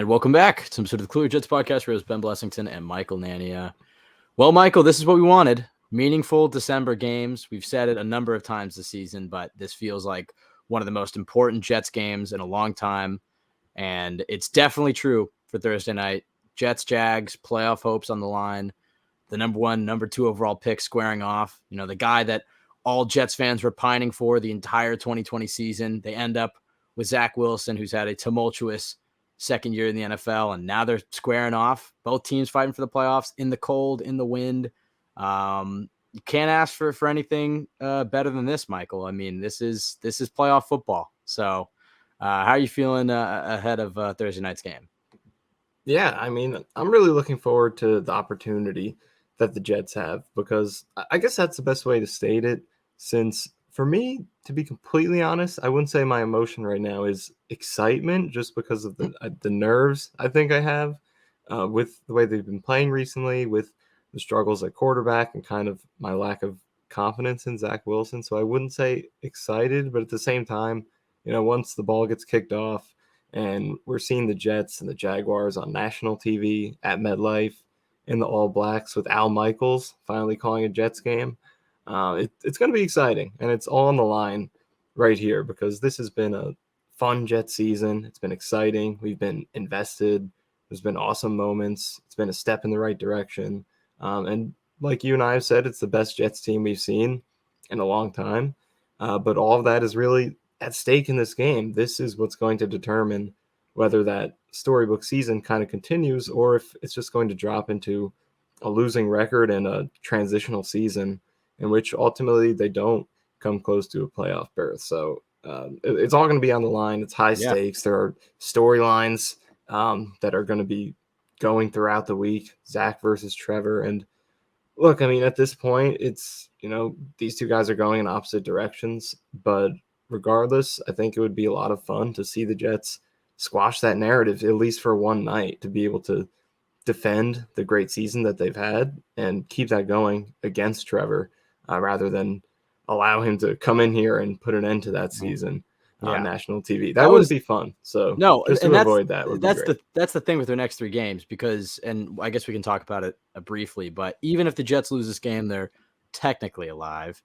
And welcome back to some sort of the Clear Jets podcast where it's Ben Blessington and Michael Nania. Well, Michael, this is what we wanted. Meaningful December games. We've said it a number of times this season, but this feels like one of the most important Jets games in a long time. And it's definitely true for Thursday night. Jets, Jags, playoff hopes on the line. The number 1, number 2 overall pick squaring off. You know, the guy that all Jets fans were pining for the entire 2020 season. They end up with Zach Wilson, who's had a tumultuous second year in the NFL, and now they're squaring off. Both teams fighting for the playoffs in the cold, in the wind. You can't ask for anything better than this, Michael. I mean, this is playoff football. So how are you feeling ahead of Thursday night's game? Yeah, I mean, I'm really looking forward to the opportunity that the Jets have, because I guess that's the best way to state it, since for me, to be completely honest, I wouldn't say my emotion right now is excitement, just because of the nerves I think I have with the way they've been playing recently, with the struggles at quarterback and kind of my lack of confidence in Zach Wilson. So I wouldn't say excited, but at the same time, once the ball gets kicked off and we're seeing the Jets and the Jaguars on national TV at MetLife in the All Blacks with Al Michaels finally calling a Jets game, it's going to be exciting, and it's all on the line right here, because this has been a fun Jet season. It's been exciting. We've been invested. There's been awesome moments. It's been a step in the right direction. And like you and I have said, it's the best Jets team we've seen in a long time. But all of that is really at stake in this game. This is what's going to determine whether that storybook season kind of continues, or if it's just going to drop into a losing record and a transitional season in which ultimately they don't come close to a playoff berth. So it's all going to be on the line. It's high stakes. There are storylines that are going to be going throughout the week, Zach versus Trevor. And look, I mean, at this point, it's, these two guys are going in opposite directions. But regardless, I think it would be a lot of fun to see the Jets squash that narrative, at least for one night, to be able to defend the great season that they've had and keep that going against Trevor, rather than allow him to come in here and put an end to that season on national TV. That wouldn't be fun. So no, just to avoid that would be great. That's the thing with their next 3 games, because, and I guess we can talk about it briefly, but even if the Jets lose this game, they're technically alive.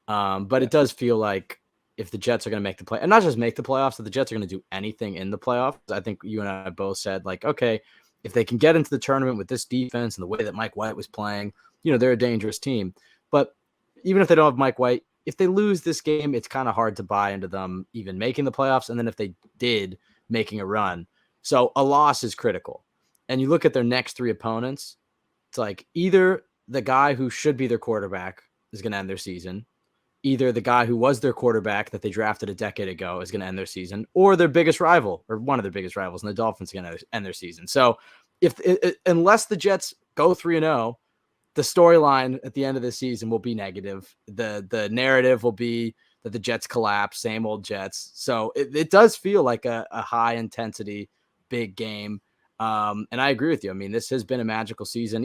But it does feel like if the Jets are going to make the play, and not just make the playoffs, if the Jets are going to do anything in the playoffs, I think you and I both said, like, okay, if they can get into the tournament with this defense and the way that Mike White was playing, they're a dangerous team. But even if they don't have Mike White, if they lose this game, it's kind of hard to buy into them even making the playoffs. And then if they did, making a run. So a loss is critical. And you look at their next 3 opponents, it's like either the guy who should be their quarterback is going to end their season, either the guy who was their quarterback that they drafted a decade ago is going to end their season, or their biggest rival, or one of their biggest rivals, and the Dolphins are going to end their season. So unless the Jets go 3-0, the storyline at the end of the season will be negative. The narrative will be that the Jets collapse, same old Jets. So it does feel like a high intensity, big game. And I agree with you. I mean, this has been a magical season.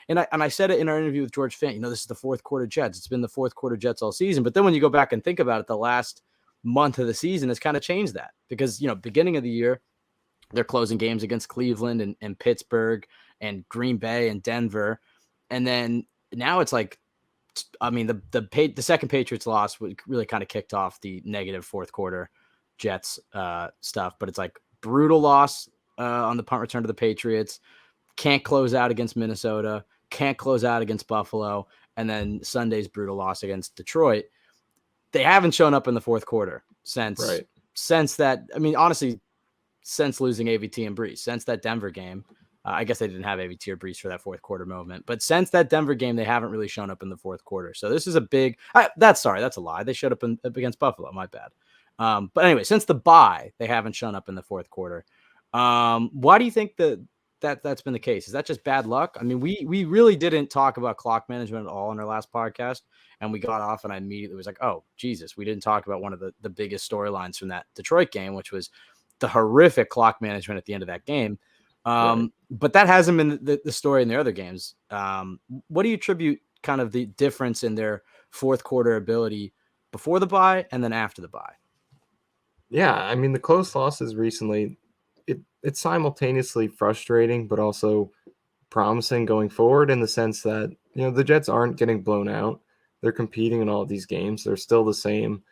And I said it in our interview with George Fant, this is the fourth quarter Jets. It's been the fourth quarter Jets all season. But then when you go back and think about it, the last month of the season has kind of changed that, because, beginning of the year, they're closing games against Cleveland and Pittsburgh and Green Bay and Denver. And then now it's like, I mean, the second Patriots loss really kind of kicked off the negative fourth quarter Jets stuff. But it's like brutal loss on the punt return to the Patriots. Can't close out against Minnesota. Can't close out against Buffalo. And then Sunday's brutal loss against Detroit. They haven't shown up in the fourth quarter since that. I mean, honestly, since losing AVT and Brees, since that Denver game. I guess they didn't have AVT or Brees for that fourth quarter moment. But since that Denver game, they haven't really shown up in the fourth quarter. So this is a big that's a lie. They showed up against Buffalo. My bad. But anyway, since the bye, they haven't shown up in the fourth quarter. Why do you think that's been the case? Is that just bad luck? I mean, we really didn't talk about clock management at all in our last podcast, and we got off, and I immediately was like, oh, Jesus, we didn't talk about one of the biggest storylines from that Detroit game, which was the horrific clock management at the end of that game. But that hasn't been the story in their other games. What do you attribute kind of the difference in their fourth quarter ability before the bye and then after the bye? Yeah, I mean, the close losses recently, it's simultaneously frustrating, but also promising going forward in the sense that, the Jets aren't getting blown out. They're competing in all of these games. They're still the same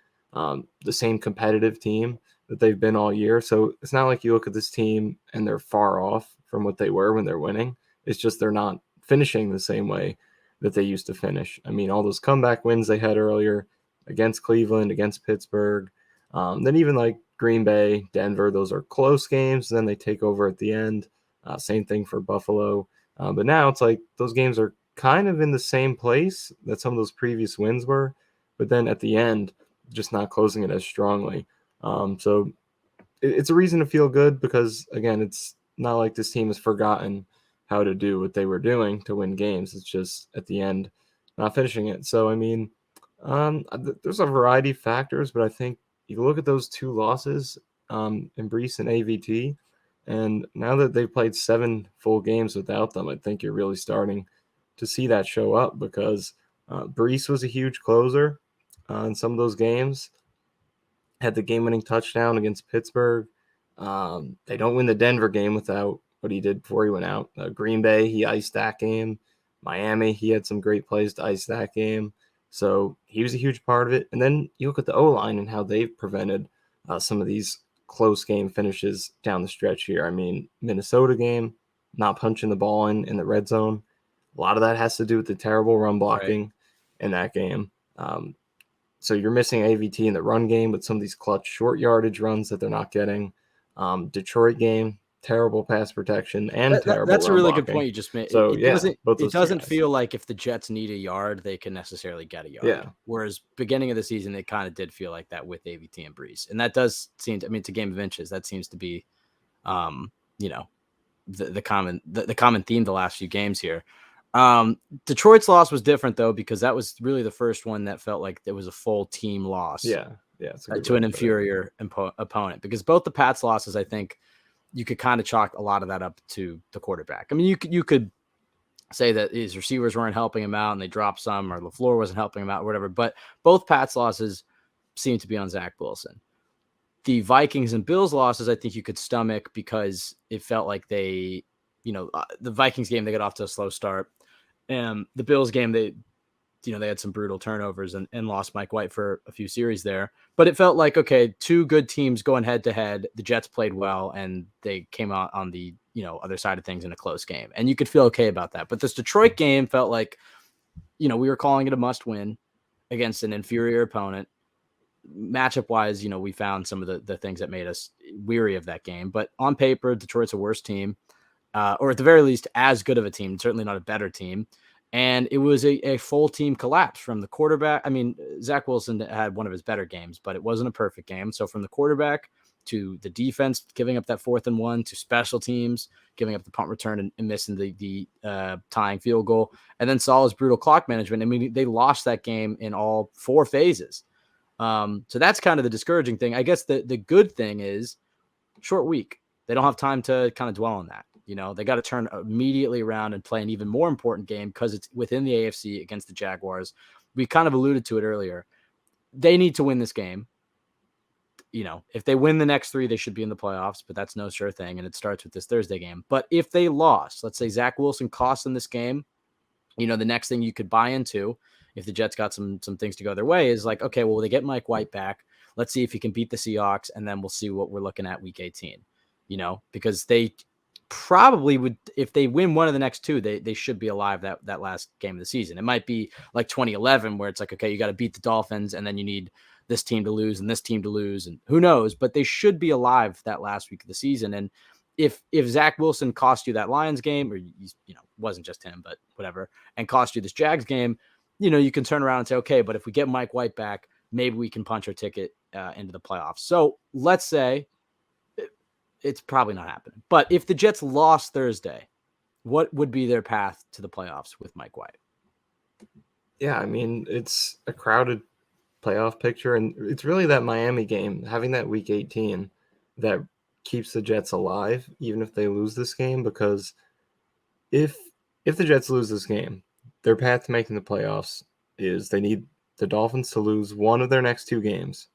competitive team that they've been all year. So it's not like you look at this team and they're far off from what they were when they're winning. It's just they're not finishing the same way that they used to finish. I mean, all those comeback wins they had earlier against Cleveland, against Pittsburgh, then even like Green Bay, Denver, those are close games. Then they take over at the end. Same thing for Buffalo. But now it's like those games are kind of in the same place that some of those previous wins were. But then at the end, just not closing it as strongly. So it's a reason to feel good because, again, it's not like this team has forgotten how to do what they were doing to win games. It's just at the end, not finishing it. So, I mean, there's a variety of factors, but I think you look at those two losses in Brees and AVT, and now that they've played 7 full games without them, I think you're really starting to see that show up because Brees was a huge closer in some of those games. Had the game-winning touchdown against Pittsburgh. They don't win the Denver game without what he did before he went out. Green Bay, he iced that game. Miami, he had some great plays to ice that game. So he was a huge part of it. And then you look at the O-line and how they've prevented some of these close game finishes down the stretch here. I mean, Minnesota game, not punching the ball in the red zone. A lot of that has to do with the terrible run blocking in that game. So you're missing AVT in the run game with some of these clutch short yardage runs that they're not getting. Detroit game, terrible pass protection and terrible That's a run really blocking. good point you just made. So, It doesn't feel like if the Jets need a yard, they can necessarily get a yard. Yeah. Whereas beginning of the season, it kind of did feel like that with AVT and Brees. And that does seem to, I mean, it's a game of inches. That seems to be, the common theme the last few games here. Detroit's loss was different though, because that was really the first one that felt like there was a full team loss. Yeah. To an inferior opponent, because both the Pats losses, I think you could kind of chalk a lot of that up to the quarterback. I mean, you could say that his receivers weren't helping him out and they dropped some, or LaFleur wasn't helping him out, or whatever. But both Pats losses seem to be on Zach Wilson. The Vikings and Bills losses, I think you could stomach because it felt like they, the Vikings game, they got off to a slow start. And the Bills game, they had some brutal turnovers and lost Mike White for a few series there. But it felt like, okay, 2 good teams going head to head. The Jets played well and they came out on the, other side of things in a close game. And you could feel okay about that. But this Detroit game felt like, we were calling it a must win against an inferior opponent. Matchup wise, we found some of the things that made us weary of that game. But on paper, Detroit's a worse team, or at the very least, as good of a team, certainly not a better team. And it was a full team collapse from the quarterback. I mean, Zach Wilson had one of his better games, but it wasn't a perfect game. So from the quarterback to the defense giving up that 4th and 1, to special teams giving up the punt return and missing the tying field goal, and then Saleh's brutal clock management. I mean, they lost that game in all 4 phases. So that's kind of the discouraging thing. I guess the good thing is short week. They don't have time to kind of dwell on that. They got to turn immediately around and play an even more important game because it's within the AFC against the Jaguars. We kind of alluded to it earlier. They need to win this game. If they win the next 3, they should be in the playoffs, but that's no sure thing. And it starts with this Thursday game. But if they lost, let's say Zach Wilson cost them this game, the next thing you could buy into, if the Jets got some things to go their way, is like, okay, well, they get Mike White back. Let's see if he can beat the Seahawks, and then we'll see what we're looking at week 18, because they probably would, if they win one of the next 2, they should be alive that last game of the season. It might be like 2011 where it's like, okay, you got to beat the Dolphins and then you need this team to lose and this team to lose, and who knows, but they should be alive that last week of the season. And if Zach Wilson cost you that Lions game, or wasn't just him, but whatever, and cost you this Jags game, you can turn around and say, okay, but if we get Mike White back, maybe we can punch our ticket into the playoffs. So let's say it's probably not happening. But if the Jets lost Thursday, what would be their path to the playoffs with Mike White? Yeah, I mean, it's a crowded playoff picture, and it's really that Miami game, having that week 18, that keeps the Jets alive, even if they lose this game, because if the Jets lose this game, their path to making the playoffs is they need the Dolphins to lose one of their next 2 games,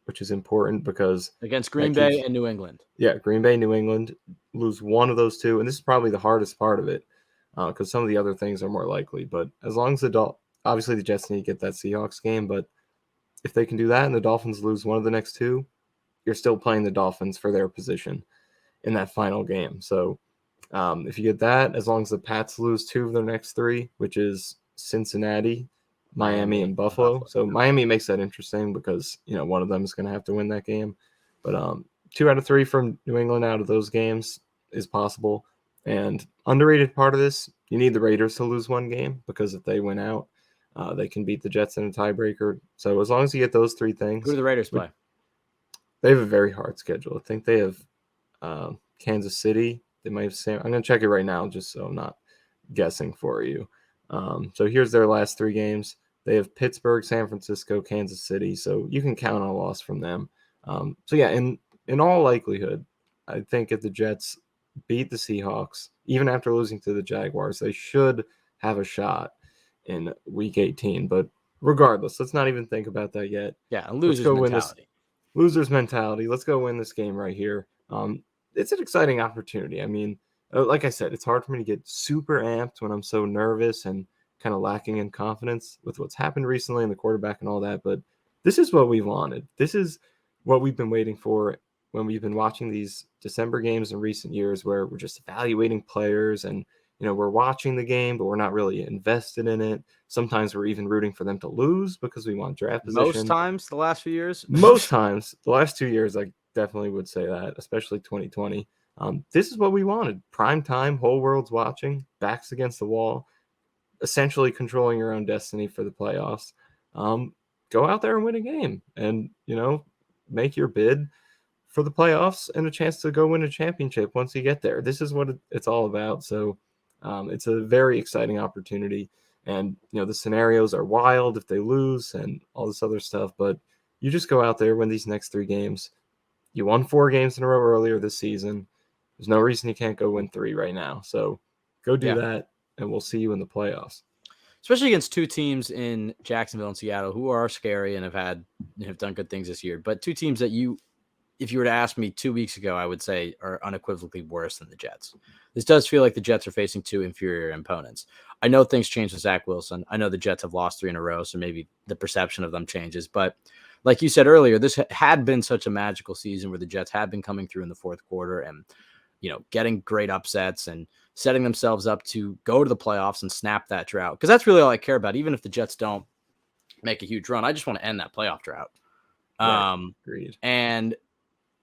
which is important because against Green Bay and New England. Yeah, Green Bay, New England, lose one of those two, and this is probably the hardest part of it because some of the other things are more likely. But as long as obviously the Jets need to get that Seahawks game, but if they can do that and the Dolphins lose one of the next two, you're still playing the Dolphins for their position in that final game. So if you get that, as long as the Pats lose two of their next three, which is Cincinnati, Miami, and Buffalo. So Miami makes that interesting because, one of them is going to have to win that game. But 2 out of 3 from New England out of those games is possible. And underrated part of this, you need the Raiders to lose one game because if they win out, they can beat the Jets in a tiebreaker. So as long as you get those 3 things. Who do the Raiders play? They have a very hard schedule. I think they have Kansas City. They might have I'm going to check it right now just so I'm not guessing for you. So here's their last 3 games. They have Pittsburgh, San Francisco, Kansas City. So you can count on a loss from them. So yeah, in all likelihood, I think if the Jets beat the Seahawks, even after losing to the Jaguars, they should have a shot in Week 18. But regardless, let's not even think about that yet. Yeah, losers mentality. Losers mentality. Let's go win this game right here. It's an exciting opportunity. I mean, like I said, it's hard for me to get super amped when I'm so nervous and kind of lacking in confidence with what's happened recently and the quarterback and all that. But this is what we wanted. This is what we've been waiting for when we've been watching these December games in recent years where we're just evaluating players and, we're watching the game, but we're not really invested in it. Sometimes we're even rooting for them to lose because we want draft position. Most times the last few years? Most times. The last 2 years, I definitely would say that, especially 2020. This is what we wanted. Prime time, whole world's watching, backs against the wall, essentially controlling your own destiny for the playoffs. Go out there and win a game and, make your bid for the playoffs and a chance to go win a championship once you get there. This is what it's all about. So it's a very exciting opportunity. And, the scenarios are wild if they lose and all this other stuff. But you just go out there, win these next 3 games. You won 4 games in a row earlier this season. There's no reason you can't go win 3 right now. So go do that, and we'll see you in the playoffs. Especially against 2 teams in Jacksonville and Seattle who are scary and have done good things this year. But 2 teams that if you were to ask me 2 weeks ago, I would say are unequivocally worse than the Jets. This does feel like the Jets are facing 2 inferior opponents. I know things changed with Zach Wilson. I know the Jets have lost 3 in a row, so maybe the perception of them changes. But like you said earlier, this had been such a magical season where the Jets had been coming through in the fourth quarter and, getting great upsets and setting themselves up to go to the playoffs and snap that drought. Because that's really all I care about. Even if the Jets don't make a huge run, I just want to end that playoff drought. Agreed. And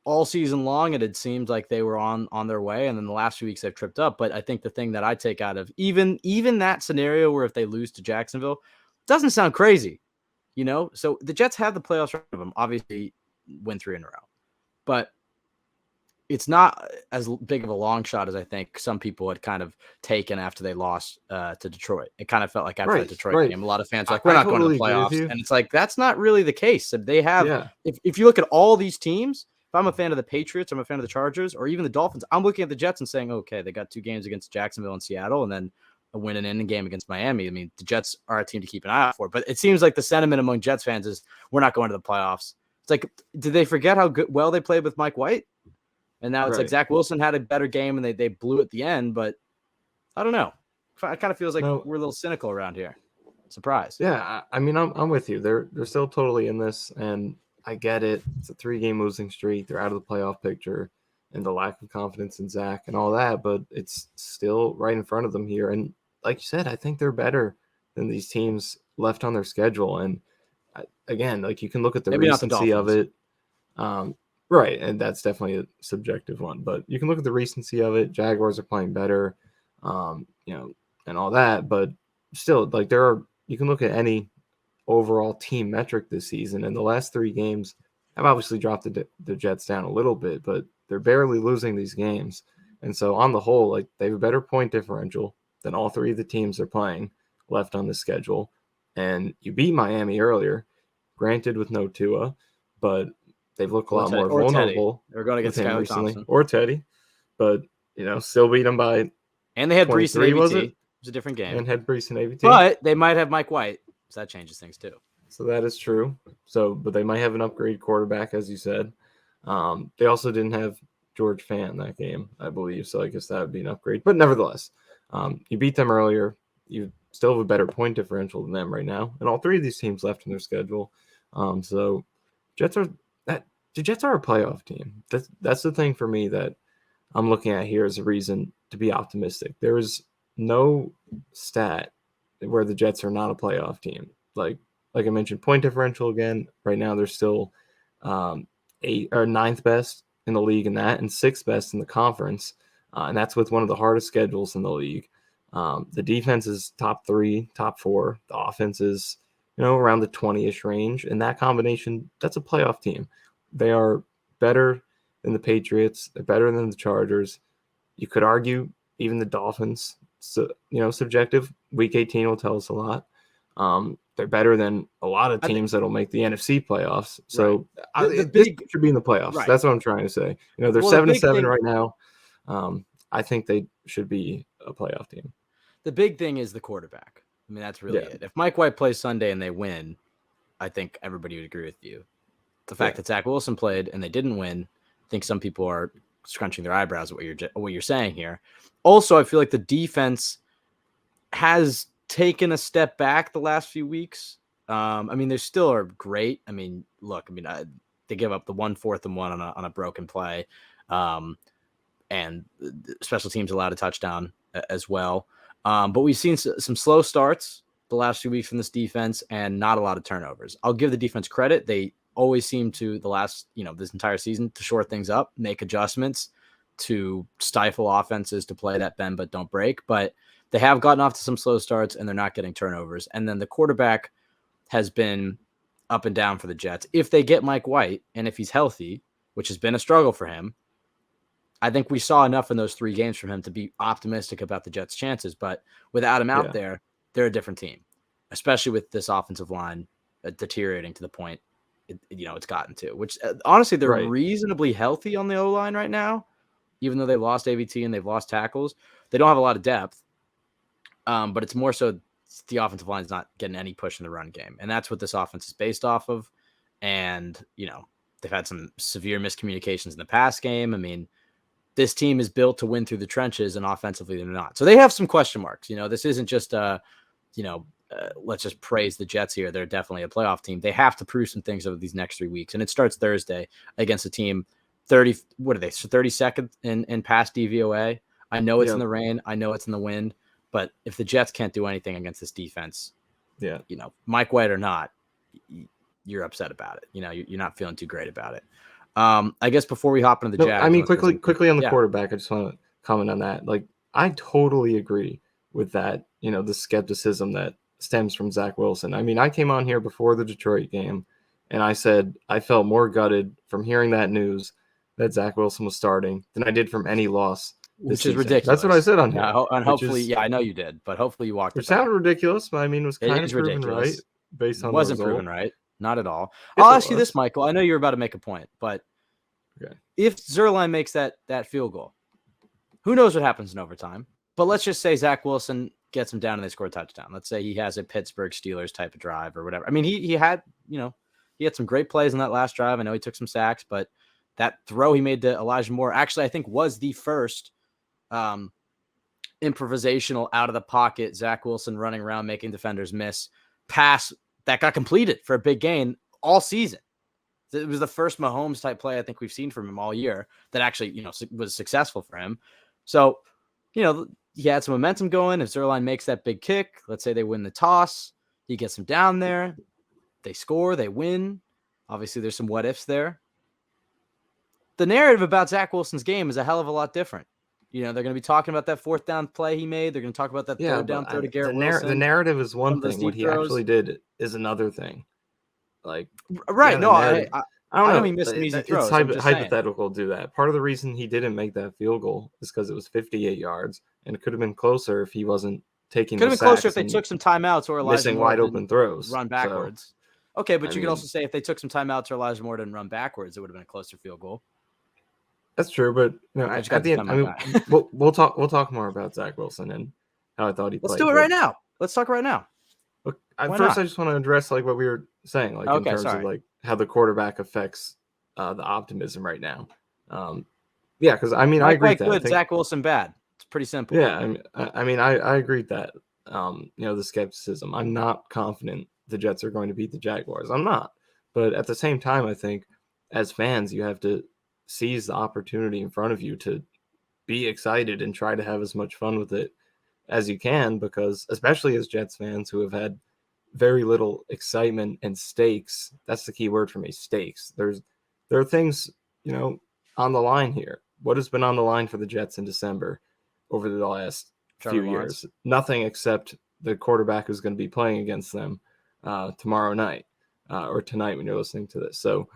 all season long, it had seemed like they were on their way. And then the last few weeks they've tripped up. But I think the thing that I take out of even that scenario where if they lose to Jacksonville, doesn't sound crazy, So the Jets have the playoffs right of them, obviously win 3 in a row. But it's not as big of a long shot as I think some people had kind of taken after they lost to Detroit. It kind of felt like after the Detroit game, a lot of fans were like, we're not going to the playoffs. And it's like, that's not really the case. They have, if you look at all these teams, if I'm a fan of the Patriots, I'm a fan of the Chargers, or even the Dolphins, I'm looking at the Jets and saying, okay, they got 2 games against Jacksonville and Seattle, and then a win and ending game against Miami. I mean, the Jets are a team to keep an eye out for. But it seems like the sentiment among Jets fans is we're not going to the playoffs. It's like, did they forget how well they played with Mike White? And now it's like Zach Wilson had a better game and they blew at the end, but I don't know. It kind of feels like we're a little cynical around here. Surprised. Yeah, I mean, I'm with you. They're still totally in this, and I get it. It's a 3-game losing streak. They're out of the playoff picture, and the lack of confidence in Zach and all that, but it's still right in front of them here. And like you said, I think they're better than these teams left on their schedule. And again, like you can look at the recency of it. Right, and that's definitely a subjective one. But you can look at the recency of it. Jaguars are playing better, and all that. But still, like you can look at any overall team metric this season, and the last 3 games have obviously dropped the Jets down a little bit, but they're barely losing these games. And so on the whole, like they have a better point differential than all 3 of the teams they're playing left on the schedule. And you beat Miami earlier, granted with no Tua, but they've looked a lot more vulnerable. They're going to get Skylar Thompson. Or Teddy. But, still beat them by and they had Brees and AVT. It was a different game. And had Brees and AVT. But they might have Mike White, so that changes things too. So that is true. So, but they might have an upgrade quarterback, as you said. They also didn't have George Fant that game, I believe. So I guess that would be an upgrade. But nevertheless, you beat them earlier. You still have a better point differential than them right now. And all three of these teams left in their schedule. So the Jets are a playoff team. That's the thing for me that I'm looking at here as a reason to be optimistic. There is no stat where the Jets are not a playoff team. Like I mentioned, point differential again. Right now, they're still 9th best in the league in that, and 6th best in the conference. And that's with one of the hardest schedules in the league. The defense is top 3, top 4. The offense is, around the 20-ish range. And that combination, that's a playoff team. They are better than the Patriots. They're better than the Chargers. You could argue even the Dolphins. So, subjective. Week 18 will tell us a lot. They're better than a lot of teams that'll make the NFC playoffs. So right. This should be in the playoffs. Right. That's what I'm trying to say. They're 7-7 right now. I think they should be a playoff team. The big thing is the quarterback. I mean, that's really it. If Mike White plays Sunday and they win, I think everybody would agree with you. The fact that Zach Wilson played and they didn't win, I think some people are scrunching their eyebrows at what you're saying here. Also, I feel like the defense has taken a step back the last few weeks. I mean, they still are great. I mean, look, they give up the 4th and 1 on a broken play, and special teams allowed a touchdown as well. But we've seen some slow starts the last few weeks from this defense and not a lot of turnovers. I'll give the defense credit. They always seem to this entire season to shore things up, make adjustments to stifle offenses to play that bend but don't break. But they have gotten off to some slow starts and they're not getting turnovers. And then the quarterback has been up and down for the Jets. If they get Mike White and if he's healthy, which has been a struggle for him, I think we saw enough in those 3 games from him to be optimistic about the Jets' chances. But without him out there, they're a different team, especially with this offensive line deteriorating to the point it's gotten to, which honestly, they're reasonably healthy on the O-line right now, even though they've lost AVT and they've lost tackles. They don't have a lot of depth, but it's more so the offensive line is not getting any push in the run game. And that's what this offense is based off of. And, they've had some severe miscommunications in the pass game. I mean, this team is built to win through the trenches, and offensively they're not. So they have some question marks. This isn't just let's just praise the Jets here. They're definitely a playoff team. They have to prove some things over these next 3 weeks. And it starts Thursday against a team 32nd in pass DVOA. I know it's in the rain. I know it's in the wind. But if the Jets can't do anything against this defense, Mike White or not, you're upset about it. You're not feeling too great about it. I guess before we hop into the Jags. I mean, quickly on the quarterback, I just want to comment on that. Like, I totally agree with that, the skepticism that stems from Zach Wilson. I mean, I came on here before the Detroit game, and I said I felt more gutted from hearing that news that Zach Wilson was starting than I did from any loss. Which is ridiculous. That's what I said on here. And hopefully, I know you did, but hopefully you walked it back. It sounded ridiculous, but I mean, it was kind of proven right based on the wasn't proven right. Not at all. I'll ask you this, Michael. I know you're about to make a point, but if Zuerlein makes that field goal, who knows what happens in overtime? But let's just say Zach Wilson gets him down and they score a touchdown. Let's say he has a Pittsburgh Steelers type of drive or whatever. I mean, he had some great plays on that last drive. I know he took some sacks, but that throw he made to Elijah Moore actually I think was the first improvisational out of the pocket Zach Wilson running around making defenders miss pass that got completed for a big gain all season. It was the first Mahomes type play I think we've seen from him all year that actually was successful for him. So he had some momentum going. If Zuerlein makes that big kick, let's say they win the toss, he gets them down there, they score, they win. Obviously, there's some what ifs there. The narrative about Zach Wilson's game is a hell of a lot different. They're going to be talking about that 4th down play he made. They're going to talk about that third down throw to Garrett Wilson. The narrative is one thing. What he actually did is another thing. Like, right? No, I don't know. He missed some easy throws. It's hypothetical to do that. Part of the reason he didn't make that field goal is because it was 58 yards, and it could have been closer if he wasn't taking. Could have been closer if they took some timeouts or Elijah missing Moore wide open throws, run backwards. So, okay, but you could also say if they took some timeouts or Elijah Moore didn't run backwards, it would have been a closer field goal. That's true, but at the end, we'll talk more about Zach Wilson and how I thought he played. Let's do it right now. Let's talk right now. Look, first, I just want to address what we were saying, like in Okay, terms of sorry. like how the quarterback affects the optimism right now. Yeah, because I mean, I Mike agree with White that. I good, think, Zach Wilson bad. It's pretty simple. yeah, I agree with that. The skepticism. I'm not confident the Jets are going to beat the Jaguars. I'm not. But at the same time, I think as fans, you have to seize the opportunity in front of you to be excited and try to have as much fun with it as you can, because especially as Jets fans who have had very little excitement and stakes, that's the key word for me, stakes. There are things, on the line here. What has been on the line for the Jets in December over the last Trevor few Lawrence. years? Nothing except the quarterback who's going to be playing against them tomorrow night or tonight when you're listening to this. So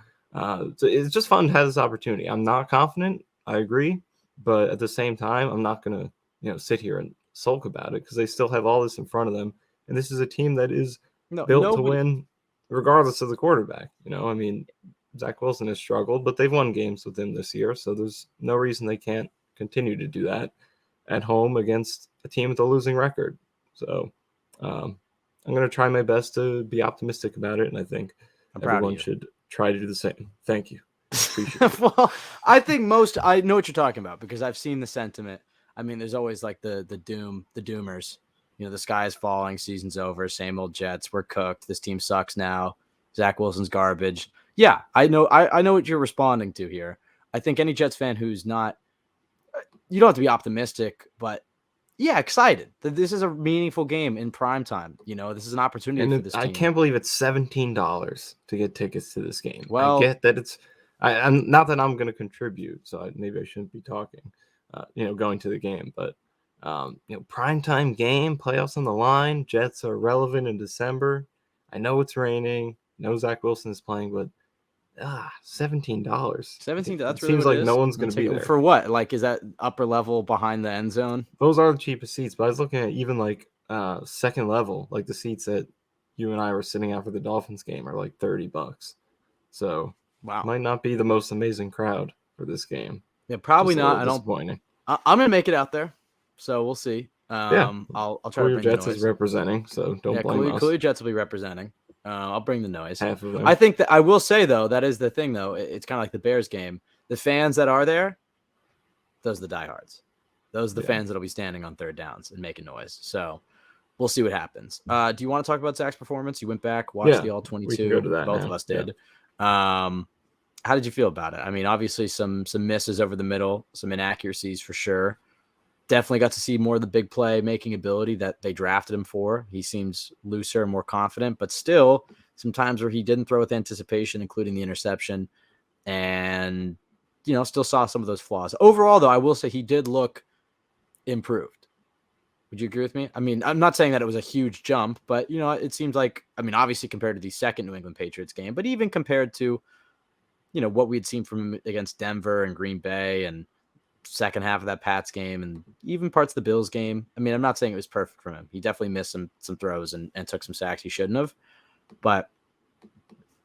it's just fun to have this opportunity. I'm not confident, I agree, but at the same time, I'm not going to sit here and sulk about it because they still have all this in front of them, and this is a team that is No, built to nobody. win regardless of the quarterback. I mean, Zach Wilson has struggled, but they've won games with him this year, so there's no reason they can't continue to do that at home against a team with a losing record. So I'm going to try my best to be optimistic about it, and I think I'm proud of everyone you. should try to do the same. Thank you. Appreciate it. Well, I think I know what you're talking about because I've seen the sentiment. I mean, there's always like the doomers. The sky is falling, season's over, same old Jets. We're cooked. This team sucks now. Zach Wilson's garbage. Yeah, I know. I know what you're responding to here. I think any Jets fan who's not, you don't have to be optimistic, but yeah, excited that this is a meaningful game in prime time. This is an opportunity for this I team. can't believe it's $17 to get tickets to this game. I Well, get that I'm not that I'm going to contribute, so maybe I shouldn't be talking, going to the game. But, primetime game, playoffs on the line, Jets are relevant in December. I know it's raining. I know Zach Wilson is playing, but $17. 17. It That's really seems what it like no is. one's going to be there. For what? Like, is that upper level behind the end zone? Those are the cheapest seats, but I was looking at even like second level, like the seats that you and I were sitting at for the Dolphins game are like $30. So Wow. might not be the most amazing crowd for this game. Yeah, probably Just a not. little I don't. disappointing. I'm gonna make it out there, so we'll see. I'll try to bring Jets the noise. is representing, so don't blame us. Cooley Jets will be representing. I'll bring the noise. Half of them. I think that I will say though, that is the thing though. It's kind of like the Bears game. The fans that are there, those are the diehards. Those are the fans that'll be standing on third downs and making noise. So we'll see what happens. Do you want to talk about Zach's performance? You went back, watched the all 22. We can go to that Both now. of us did. Yeah. How did you feel about it? I mean, obviously some misses over the middle, some inaccuracies for sure. Definitely got to see more of the big play making ability that they drafted him for. He seems looser and more confident, but still some times where he didn't throw with anticipation, including the interception, and still saw some of those flaws. Overall, though, I will say he did look improved. Would you agree with me? I mean, I'm not saying that it was a huge jump, but it seems like, I mean, obviously compared to the second New England Patriots game, but even compared to what we'd seen from him against Denver and Green Bay and second half of that Pats game and even parts of the Bills game. I mean, I'm not saying it was perfect from him. He definitely missed some throws and took some sacks he shouldn't have. But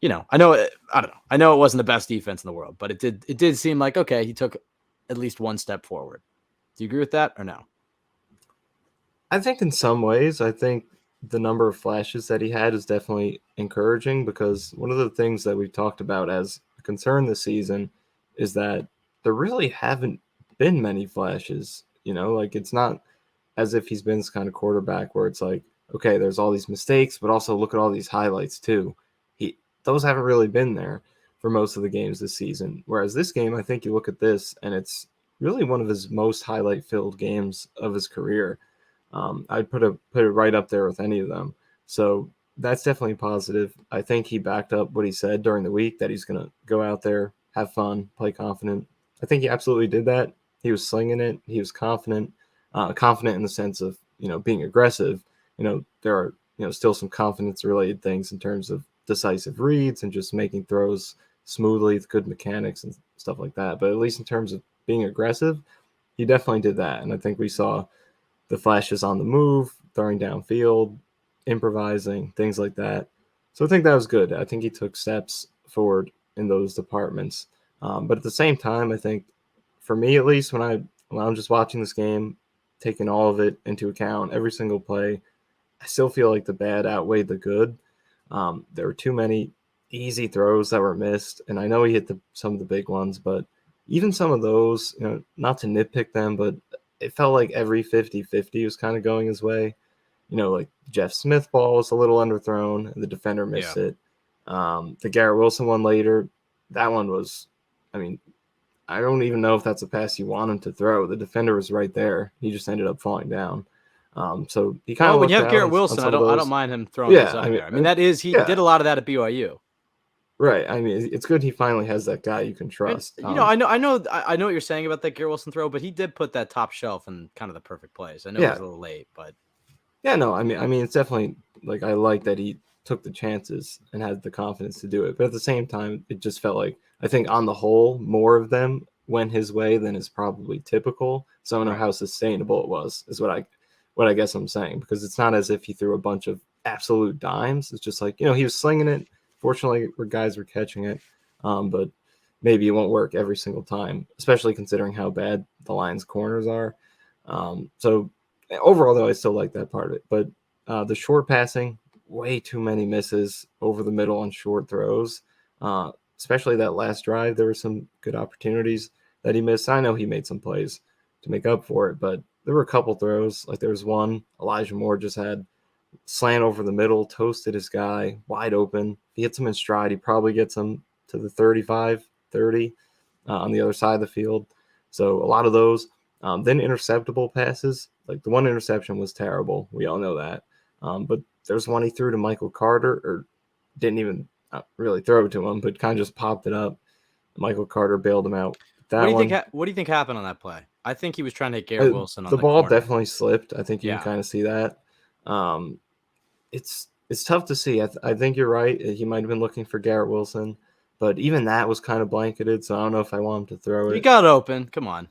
I know I don't know. I know it wasn't the best defense in the world, but it did seem like okay, he took at least one step forward. Do you agree with that or no? I think in some ways, I think the number of flashes that he had is definitely encouraging because one of the things that we've talked about as a concern this season is that there really haven't been many flashes. Like it's not as if he's been this kind of quarterback where it's like, okay, there's all these mistakes, but also look at all these highlights too. Those haven't really been there for most of the games this season. Whereas this game, I think you look at this and it's really one of his most highlight-filled games of his career. I'd put it right up there with any of them. So that's definitely positive. I think he backed up what he said during the week that he's going to go out there, have fun, play confident. I think he absolutely did that. He was slinging it. He was confident in the sense of, being aggressive. There are, still some confidence-related things in terms of decisive reads and just making throws smoothly with good mechanics and stuff like that. But at least in terms of being aggressive, he definitely did that. And I think we saw the flashes on the move, throwing downfield, improvising, things like that. So I think that was good. I think he took steps forward in those departments. But at the same time, I think for me, at least when I'm just watching this game, taking all of it into account, every single play, I still feel like the bad outweighed the good. There were too many easy throws that were missed, and I know he hit some of the big ones, but even some of those, not to nitpick them, but it felt like every 50-50 was kind of going his way. Like Jeff Smith ball was a little underthrown, and the defender missed it. The Garrett Wilson one later, that one was, I mean, I don't even know if that's a pass you want him to throw. The defender was right there. He just ended up falling down. So he kind of when you have Garrett on Wilson, I some of those. don't mind him throwing those up there. I mean, he did a lot of that at BYU. Right. I mean, it's good he finally has that guy you can trust. And, I know what you're saying about that Garrett Wilson throw, but he did put that top shelf in kind of the perfect place. I know it was a little late, but yeah, no, I mean, it's definitely like I like that he took the chances and had the confidence to do it. But at the same time, it just felt like I think on the whole, more of them went his way than is probably typical. So I don't know how sustainable it was, is what I guess I'm saying, because it's not as if he threw a bunch of absolute dimes. It's just like, he was slinging it. Fortunately, guys were catching it, but maybe it won't work every single time, especially considering how bad the Lions' corners are. So overall, though, I still like that part of it. But the short passing, way too many misses over the middle on short throws, especially that last drive. There were some good opportunities that he missed. I know he made some plays to make up for it, but there were a couple throws. Like there was one, Elijah Moore just had slant over the middle, toasted his guy wide open. If he hits him in stride, he probably gets him to the 35, 30 on the other side of the field. So a lot of those. Then interceptable passes. Like the one interception was terrible. We all know that. But there's one he threw to Michael Carter, or didn't even really throw it to him, but kind of just popped it up. Michael Carter bailed him out. What do you think happened on that play? I think he was trying to hit Garrett Wilson on the ball. Corner. Definitely slipped. I think you can kind of see that. It's tough to see. I think you're right. He might have been looking for Garrett Wilson, but even that was kind of blanketed. So I don't know if I want him to throw it. He got open. Come on.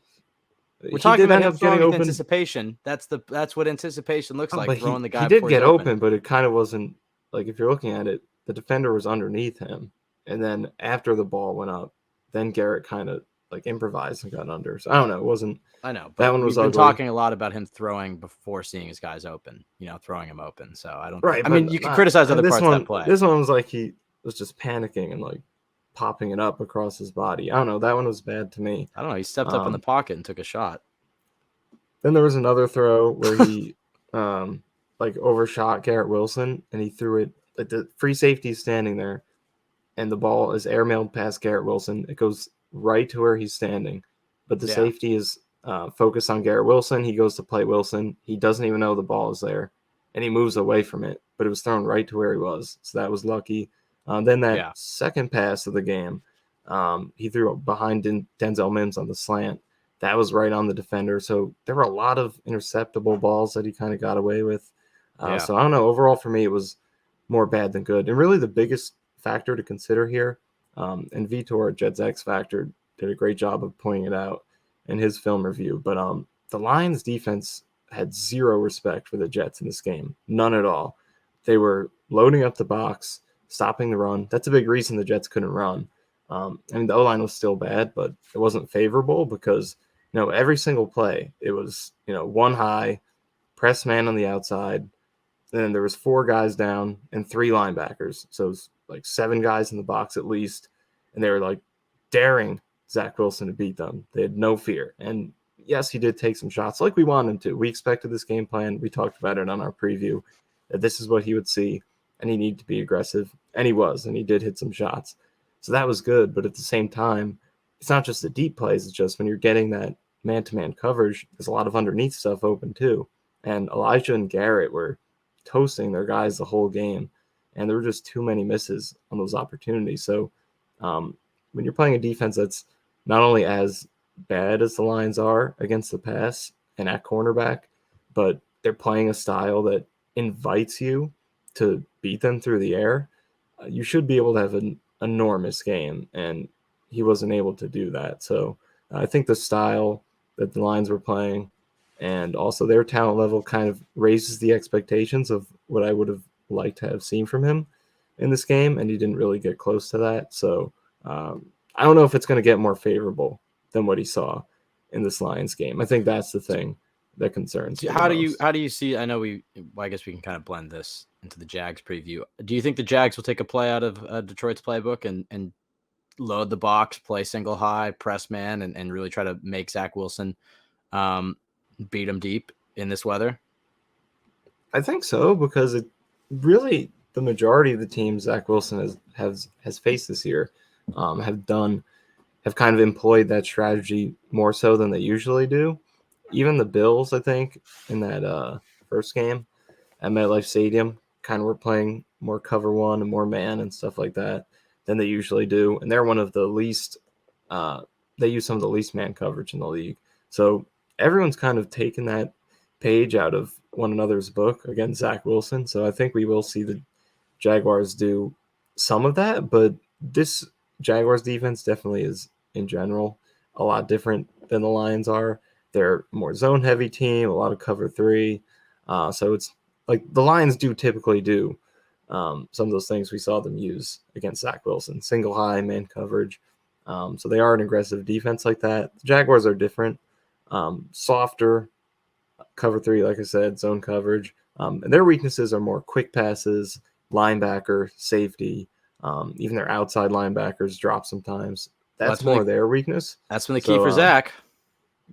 We're talking about him throwing with anticipation. That's what anticipation looks like. Throwing the guy. He did get open, but it kind of wasn't like, if you're looking at it, the defender was underneath him, and then after the ball went up, then Garrett kind of like improvised and got under. So I don't know. It wasn't. I know, but that one was. We've been talking a lot about him throwing before seeing his guys open. Throwing him open. So I don't. Right. I mean, you can criticize other parts of that play. This one was like he was just panicking and like popping it up across his body. I don't know. That one was bad to me. I don't know. He stepped up in the pocket and took a shot. Then there was another throw where he like overshot Garrett Wilson, and he threw it. Like the free safety is standing there, and the ball is airmailed past Garrett Wilson. It goes right to where he's standing, but the safety is focused on Garrett Wilson. He goes to play Wilson. He doesn't even know the ball is there, and he moves away from it, but it was thrown right to where he was. So that was lucky. Then that second pass of the game, he threw behind Denzel Mims on the slant. That was right on the defender. So there were a lot of interceptable balls that he kind of got away with. So I don't know. Overall, for me, it was more bad than good. And really the biggest factor to consider here, and Vitor, Jets X Factor, did a great job of pointing it out in his film review. But the Lions defense had zero respect for the Jets in this game. None at all. They were loading up the box, stopping the run. That's a big reason the Jets couldn't run. I mean, the O-line was still bad, but it wasn't favorable because, every single play, it was, one high, press man on the outside. Then there was 4 guys down and 3 linebackers. So it was like 7 guys in the box at least. And they were like daring Zach Wilson to beat them. They had no fear. And yes, he did take some shots like we wanted him to. We expected this game plan. We talked about it on our preview, that this is what he would see, and he needed to be aggressive. And he was, and he did hit some shots. So that was good. But at the same time, it's not just the deep plays. It's just when you're getting that man-to-man coverage, there's a lot of underneath stuff open too. And Elijah and Garrett were toasting their guys the whole game, and there were just too many misses on those opportunities. So when you're playing a defense that's not only as bad as the Lions are against the pass and at cornerback, but they're playing a style that invites you to beat them through the air, you should be able to have an enormous game, and he wasn't able to do that. So I think the style that the Lions were playing and also their talent level kind of raises the expectations of what I would have liked to have seen from him in this game, and he didn't really get close to that. So I don't know if it's going to get more favorable than what he saw in this Lions game. I think that's the thing. that concerns me the How most. do you see? I know I guess we can kind of blend this into the Jags preview. Do you think the Jags will take a play out of Detroit's playbook and load the box, play single high, press man, and really try to make Zach Wilson beat him deep in this weather? I think so, because it really, the majority of the teams Zach Wilson has faced this year have kind of employed that strategy more so than they usually do. Even the Bills, I think, in that first game at MetLife Stadium, kind of were playing more cover one and more man and stuff like that than they usually do. And they're one of the least, they use some of the least man coverage in the league. So everyone's kind of taken that page out of one another's book against Zach Wilson. So I think we will see the Jaguars do some of that, but this Jaguars defense definitely is, in general, a lot different than the Lions are. They're a more zone heavy team, a lot of cover three. So it's like the Lions do typically do some of those things we saw them use against Zach Wilson, single high man coverage. So they are an aggressive defense like that. The Jaguars are different, softer cover three, like I said, zone coverage. And their weaknesses are more quick passes, linebacker, safety. Even their outside linebackers drop sometimes. That's more their weakness. That's been the key for Zach.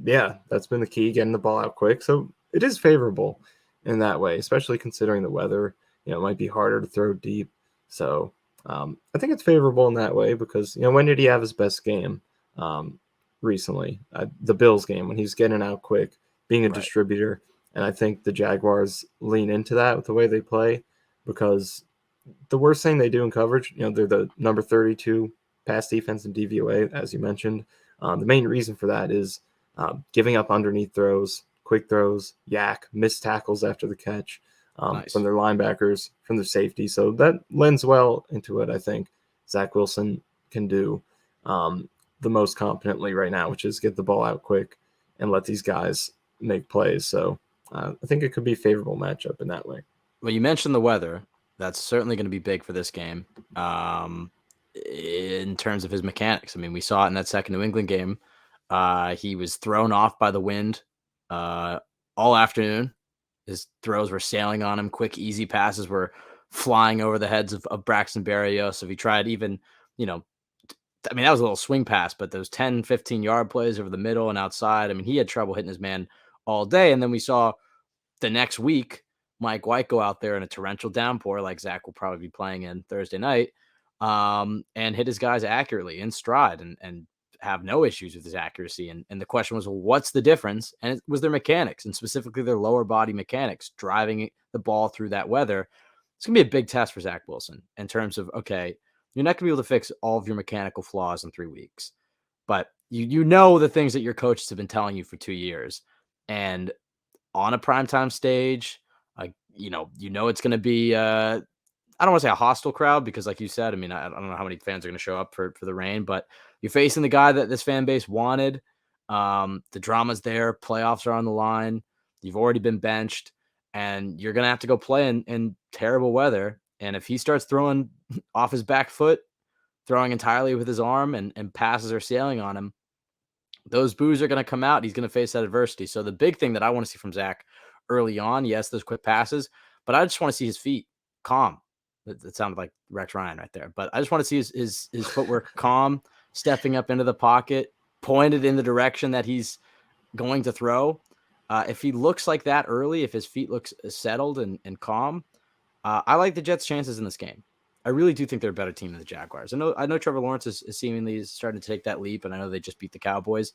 Yeah, that's been the key, getting the ball out quick. So it is favorable in that way, especially considering the weather. It might be harder to throw deep. So I think it's favorable in that way because, when did he have his best game recently? The Bills game, when he was getting out quick, being a distributor. And I think the Jaguars lean into that with the way they play, because the worst thing they do in coverage, they're the number 32 pass defense in DVOA, as you mentioned. The main reason for that is giving up underneath throws, quick throws, missed tackles after the catch from their linebackers, from their safety. So that lends well into what I think Zach Wilson can do the most competently right now, which is get the ball out quick and let these guys make plays. So I think it could be a favorable matchup in that way. Well, you mentioned the weather. That's certainly going to be big for this game in terms of his mechanics. I mean, we saw it in that second New England game. He was thrown off by the wind all afternoon. His throws were sailing on him. Quick, easy passes were flying over the heads of Braxton Berrios. If he tried even, that was a little swing pass, but those 10, 15-yard plays over the middle and outside, he had trouble hitting his man all day. And then we saw the next week Mike White go out there in a torrential downpour, like Zach will probably be playing in Thursday night, and hit his guys accurately in stride and have no issues with his accuracy. And the question was, well, what's the difference? And it was their mechanics, and specifically their lower body mechanics, driving the ball through that weather. It's going to be a big test for Zach Wilson in terms of, okay, you're not going to be able to fix all of your mechanical flaws in 3 weeks, but you know the things that your coaches have been telling you for 2 years. And on a primetime stage, it's going to be, I don't want to say a hostile crowd because, like you said, I don't know how many fans are going to show up for the rain, but you're facing the guy that this fan base wanted. The drama's there. Playoffs are on the line. You've already been benched, and you're going to have to go play in terrible weather. And if he starts throwing off his back foot, throwing entirely with his arm, and passes are sailing on him, those boos are going to come out. He's going to face that adversity. So the big thing that I want to see from Zach early on, yes, those quick passes, but I just want to see his feet calm. That sounded like Rex Ryan right there. But I just want to see his footwork calm, stepping up into the pocket, pointed in the direction that he's going to throw. If he looks like that early, if his feet looks settled and calm, I like the Jets' chances in this game. I really do think they're a better team than the Jaguars. I know Trevor Lawrence is seemingly starting to take that leap, and I know they just beat the Cowboys.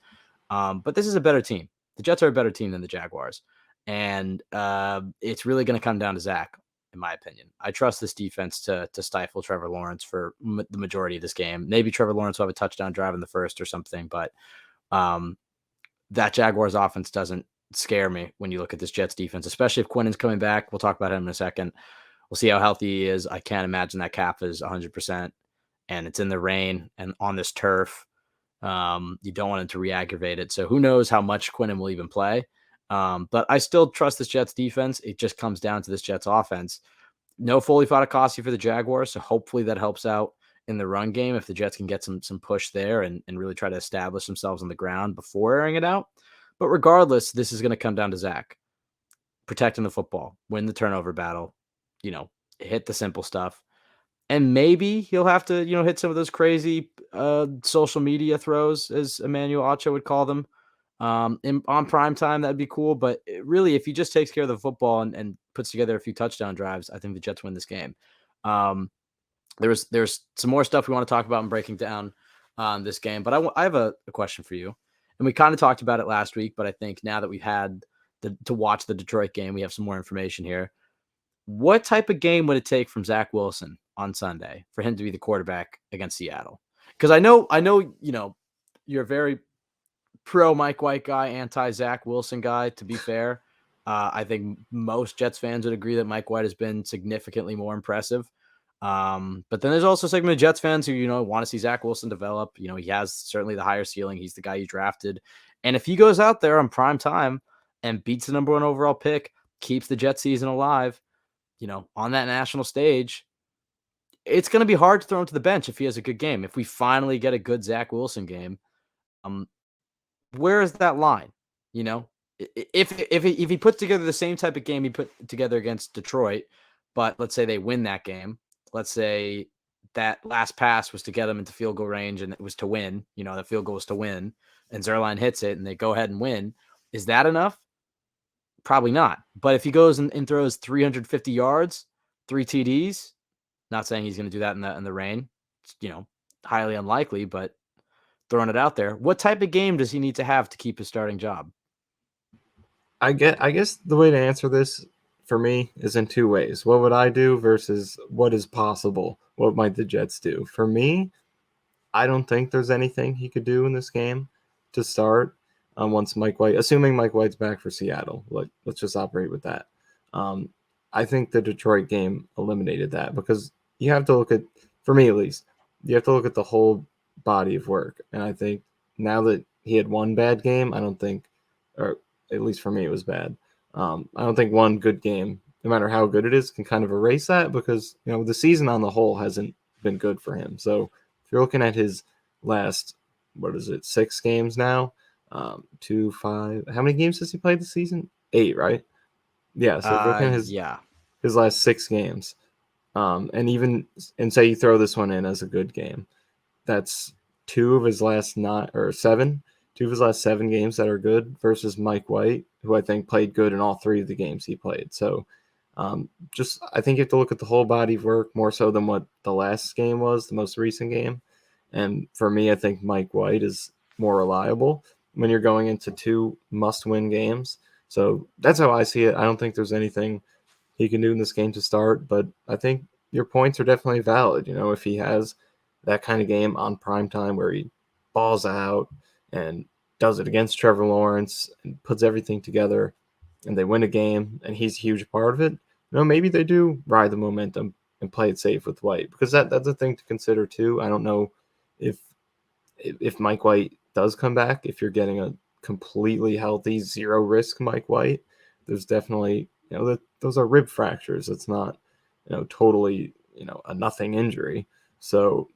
But this is a better team. The Jets are a better team than the Jaguars. And it's really going to come down to Zach, in my opinion. I trust this defense to stifle Trevor Lawrence for the majority of this game. Maybe Trevor Lawrence will have a touchdown drive in the first or something, but that Jaguars offense doesn't scare me when you look at this Jets defense, especially if Quinnen's coming back. We'll talk about him in a second. We'll see how healthy he is. I can't imagine that cap is 100%, and it's in the rain and on this turf. You don't want him to re-aggravate it. So who knows how much Quinnen will even play. But I still trust this Jets defense. It just comes down to this Jets offense. No Foley Fatukasi for the Jaguars, so hopefully that helps out in the run game if the Jets can get some push there and really try to establish themselves on the ground before airing it out. But regardless, this is going to come down to Zach protecting the football, win the turnover battle, hit the simple stuff. And maybe he'll have to, hit some of those crazy social media throws, as Emmanuel Acho would call them, on prime time. That'd be cool. But really, if he just takes care of the football and puts together a few touchdown drives, I think the Jets win this game. There's some more stuff we want to talk about and breaking down this game. But I have a question for you. And we kind of talked about it last week, but I think now that we've had to watch the Detroit game, we have some more information here. What type of game would it take from Zach Wilson on Sunday for him to be the quarterback against Seattle? Because I know, you're a very pro Mike White guy, anti Zach Wilson guy. To be fair, I think most Jets fans would agree that Mike White has been significantly more impressive. But then there's also a segment of Jets fans who, want to see Zach Wilson develop. He has certainly the higher ceiling. He's the guy you drafted. And if he goes out there on prime time and beats the number 1 overall pick, keeps the Jet season alive, on that national stage, it's going to be hard to throw him to the bench if he has a good game. If we finally get a good Zach Wilson game, where is that line? If he puts together the same type of game he put together against Detroit, but let's say they win that game, let's say that last pass was to get them into field goal range and it was to win, the field goal was to win, and Zerline hits it and they go ahead and win. Is that enough? Probably not. But if he goes and throws 350 yards, 3 TDs, not saying he's going to do that in the rain, it's, highly unlikely, but throwing it out there. What type of game does he need to have to keep his starting job? I guess the way to answer this for me is in 2 ways. What would I do versus what is possible? What might the Jets do? For me, I don't think there's anything he could do in this game to start. Once Mike White, assuming Mike White's back for Seattle, let's just operate with that. I think the Detroit game eliminated that because you have to look at, for me at least, you have to look at the whole body of work. And I think now that he had one bad game, I don't think, or at least for me, it was bad. I don't think one good game, no matter how good it is, can kind of erase that because, the season on the whole hasn't been good for him. So if you're looking at his last, 6 games now, 2, 5. How many games has he played this season? 8, right? Yeah. So looking at his last 6 games, and say you throw this one in as a good game, that's 2 of his last 9 or 7. 2 of his last 7 games that are good versus Mike White, who I think played good in all 3 of the games he played. So, I think you have to look at the whole body of work more so than what the last game was, the most recent game. And for me, I think Mike White is more reliable when you're going into 2 must-win games. So that's how I see it. I don't think there's anything he can do in this game to start, but I think your points are definitely valid. If he has that kind of game on prime time where he balls out and does it against Trevor Lawrence and puts everything together and they win a game and he's a huge part of it, maybe they do ride the momentum and play it safe with White, because that's a thing to consider too. I don't know if Mike White does come back, if you're getting a completely healthy, zero risk Mike White, there's definitely, those are rib fractures. It's not, totally, a nothing injury. So,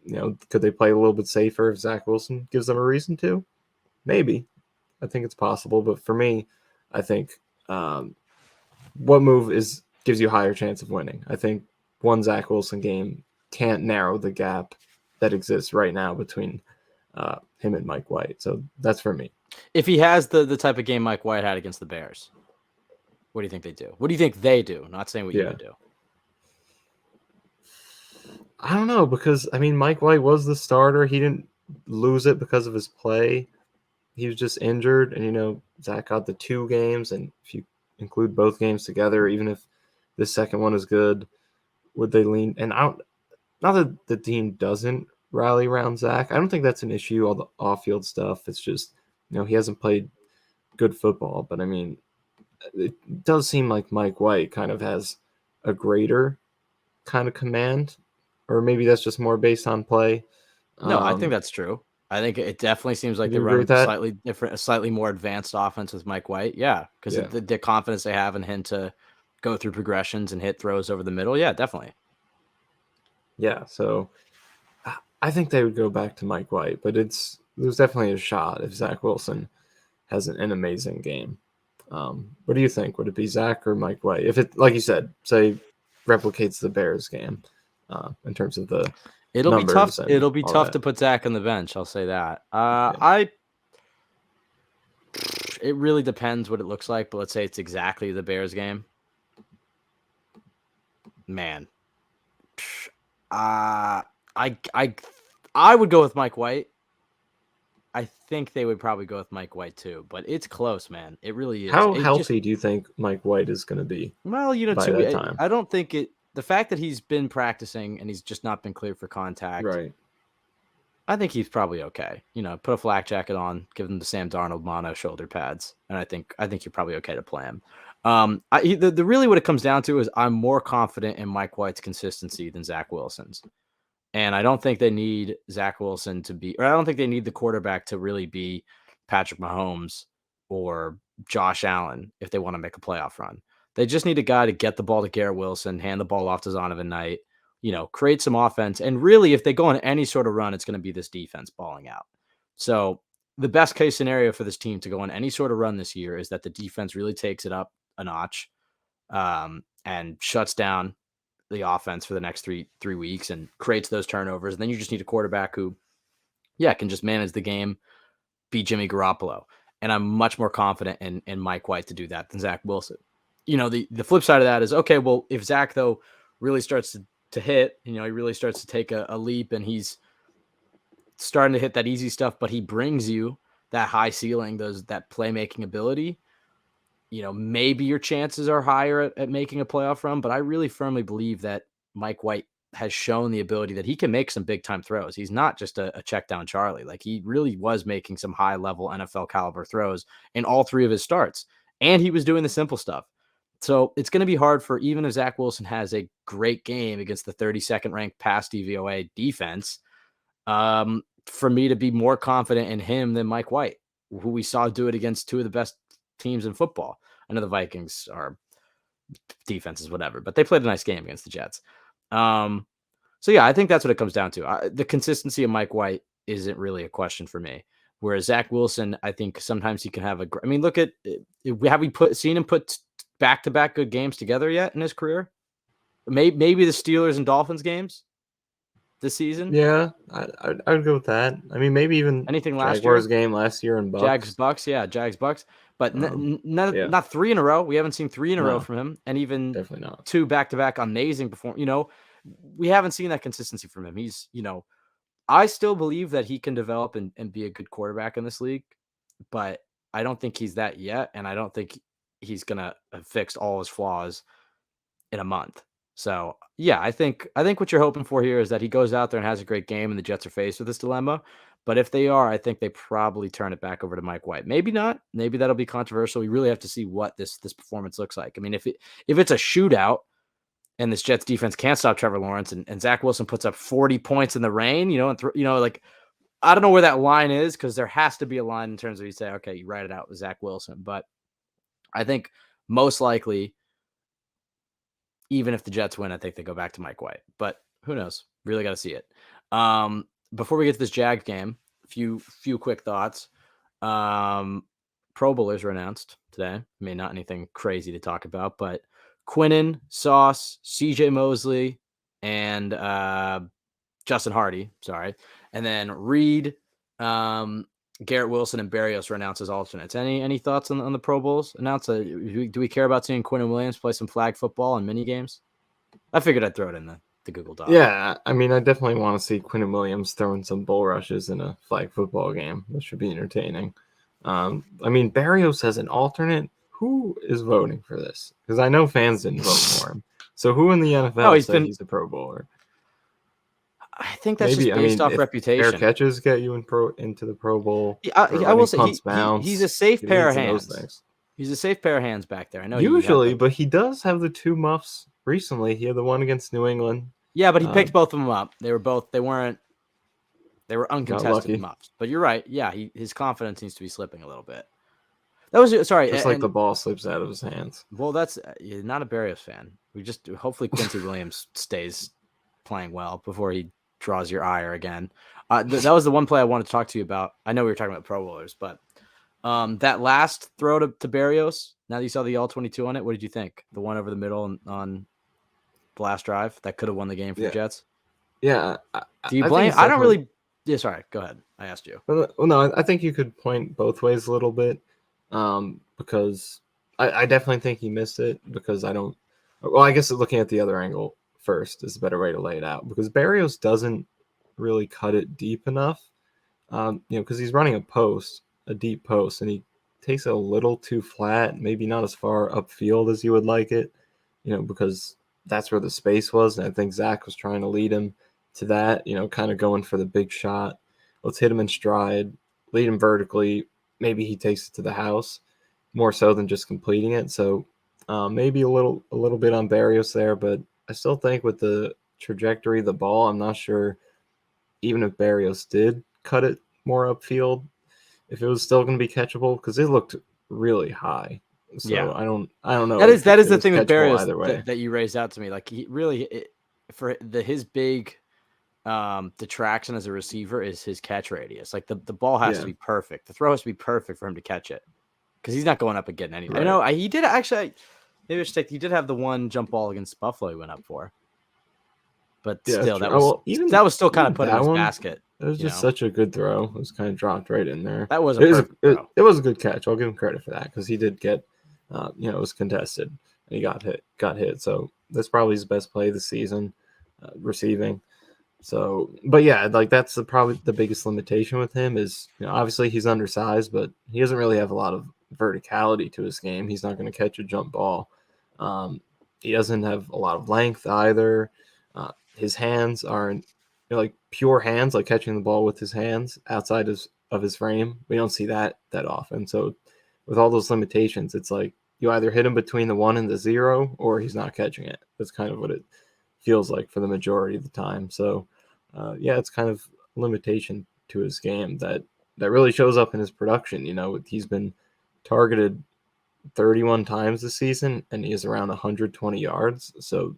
could they play a little bit safer if Zach Wilson gives them a reason to? Maybe. I think it's possible. But for me, I think what move gives you a higher chance of winning? I think one Zach Wilson game can't narrow the gap that exists right now between him and Mike White. So that's for me. If he has the type of game Mike White had against the Bears, what do you think they do? What do you think they do? Not saying what you would do. I don't know, because, Mike White was the starter. He didn't lose it because of his play. He was just injured, and, Zach got the 2 games, and if you include both games together, even if the second one is good, would they lean? And not that the team doesn't rally around Zach. I don't think that's an issue, all the off-field stuff. It's just, he hasn't played good football. But, it does seem like Mike White kind of has a greater kind of command, or maybe that's just more based on play. No, I think that's true. I think it definitely seems like they run a slightly different, a slightly more advanced offense with Mike White. Yeah, because the confidence they have in him to go through progressions and hit throws over the middle. Yeah, definitely. Yeah, so I think they would go back to Mike White, but there's definitely a shot if Zach Wilson has an amazing game. What do you think? Would it be Zach or Mike White? If it, like you said, say replicates the Bears game in terms of the It'll be tough. numbers and It'll be all tough that. to put Zach on the bench. I'll say that. Yeah. It really depends what it looks like, but let's say it's exactly the Bears game. Man, I would go with Mike White. I think they would probably go with Mike White too, but it's close, man. It really is. How healthy do you think Mike White is going to be? Well, by that time? I don't think it. The fact that he's been practicing and he's just not been cleared for contact, Right. I think he's probably okay. Put a flak jacket on, give him the Sam Darnold mono shoulder pads, and I think you're probably okay to play him. The really what it comes down to is I'm more confident in Mike White's consistency than Zach Wilson's. And I don't think they need Zach Wilson to be, or I don't think they need the quarterback to really be Patrick Mahomes or Josh Allen if they want to make a playoff run. They just need a guy to get the ball to Garrett Wilson, hand the ball off to Zonovan Knight, create some offense. And really, if they go on any sort of run, it's going to be this defense balling out. So the best case scenario for this team to go on any sort of run this year is that the defense really takes it up a notch and shuts down the offense for the next three weeks and creates those turnovers. And then you just need a quarterback who, can just manage the game, be Jimmy Garoppolo. And I'm much more confident in Mike White to do that than Zach Wilson. The flip side of that is, okay, well, if Zach, though, really starts to hit, he really starts to take a leap and he's starting to hit that easy stuff, but he brings you that high ceiling, that playmaking ability, maybe your chances are higher at making a playoff run, but I really firmly believe that Mike White has shown the ability that he can make some big time throws. He's not just a check down Charlie. Like he really was making some high level NFL caliber throws in all three of his starts. And he was doing the simple stuff. So it's going to be hard for, even if Zach Wilson has a great game against the 32nd ranked pass DVOA defense, for me to be more confident in him than Mike White, who we saw do it against two of the best teams in football. I know the Vikings are defenses, whatever, but they played a nice game against the Jets. So yeah, I think that's what it comes down to. The consistency of Mike White isn't really a question for me. Whereas Zach Wilson, I think sometimes he can have look at, have we seen him put back-to-back good games together yet in his career? Maybe the Steelers and Dolphins games this season. Yeah, I would go with that. I mean, maybe even anything last Jaguars year? game last year and Bucks. Jags Bucks, but not three in a row. We haven't seen three in a row from him, and even definitely not two back-to-back amazing performance. We haven't seen that consistency from him. He's, I still believe that he can develop and be a good quarterback in this league, but I don't think he's that yet, and I don't think he's gonna have fixed all his flaws in a month. So yeah, I think what you're hoping for here is that he goes out there and has a great game, and the Jets are faced with this dilemma. But if they are, I think they probably turn it back over to Mike White. Maybe not. Maybe that'll be controversial. We really have to see what this performance looks like. I mean, if it's a shootout and this Jets defense can't stop Trevor Lawrence and Zach Wilson puts up 40 points in the rain, like I don't know where that line is, because there has to be a line in terms of you say, okay, you write it out with Zach Wilson. But I think most likely, even if the Jets win, I think they go back to Mike White. But who knows? Really got to see it. Before we get to this Jags game, a few quick thoughts. Pro Bowlers were announced today. I mean, not anything crazy to talk about, but Quinnen, Sauce, CJ Mosley, and Justin Hardy, sorry. And then Reed, Garrett Wilson, and Berrios were announced as alternates. Any thoughts on the Pro Bowls announced? Do we care about seeing Quinnen Williams play some flag football and mini games? I figured I'd throw it in the Google Doc. Yeah, I mean, I definitely want to see Quinnen Williams throwing some bull rushes in a flag football game. That should be entertaining. I mean, Berrios as an alternate. Who is voting for this? Because I know fans didn't vote for him. So who in the NFL said he's a Pro Bowler? I think that's just based off reputation. Fair catches get you into the Pro Bowl. I will say he's a safe pair of hands. He's a safe pair of hands back there. I know usually, but he does have the two muffs recently. He had the one against New England. Yeah, but he picked both of them up. They were uncontested muffs. But you're right. Yeah, his confidence needs to be slipping a little bit. That was just like the ball slips out of his hands. Well, that's not a Berrios fan. We just hopefully Quincy Williams stays playing well before he draws your ire again. That was the one play I wanted to talk to you about. I know we were talking about Pro Bowlers, but That last throw to Berrios, now that you saw the all-22 on it, what did you think? The one over the middle on the last drive that could have won the game for the Jets? Yeah. Do you blame? I don't really. Yeah, sorry. Go ahead. I asked you. Well, no, I think you could point both ways a little bit, because I definitely think he missed it because I don't. Well, I guess looking at the other angle first is a better way to lay it out because Berrios doesn't really cut it deep enough, because he's running a deep post, and he takes it a little too flat, maybe not as far upfield as you would like it, because that's where the space was, and I think Zach was trying to lead him to that, kind of going for the big shot. Let's hit him in stride, lead him vertically. Maybe he takes it to the house more so than just completing it. So maybe a little bit on Berrios there, but I still think with the trajectory of the ball, I'm not sure even if Berrios did cut it more upfield, if it was still going to be catchable because it looked really high. So yeah. I don't know. That is the thing with Berrios that you raised out to me. Like he really his big detraction as a receiver is his catch radius. Like the ball has to be perfect. The throw has to be perfect for him to catch it because he's not going up and getting anything. Right. I know he did actually. Maybe I should take. He did have the one jump ball against Buffalo he went up for, but still that was still kind of put in his basket. It was just such a good throw. It was kind of dropped right in there. That was it was a good catch. I'll give him credit for that because he did get, it was contested and he got hit. So that's probably his best play this season, receiving. So, but yeah, like that's probably the biggest limitation with him is, obviously he's undersized, but he doesn't really have a lot of verticality to his game. He's not going to catch a jump ball. He doesn't have a lot of length either. His hands aren't like pure hands, like catching the ball with his hands outside of his frame. We don't see that often. So with all those limitations, it's like you either hit him between the 1 and the 0 or he's not catching it. That's kind of what it feels like for the majority of the time. So it's kind of a limitation to his game that really shows up in his production. He's been targeted 31 times this season and he is around 120 yards. So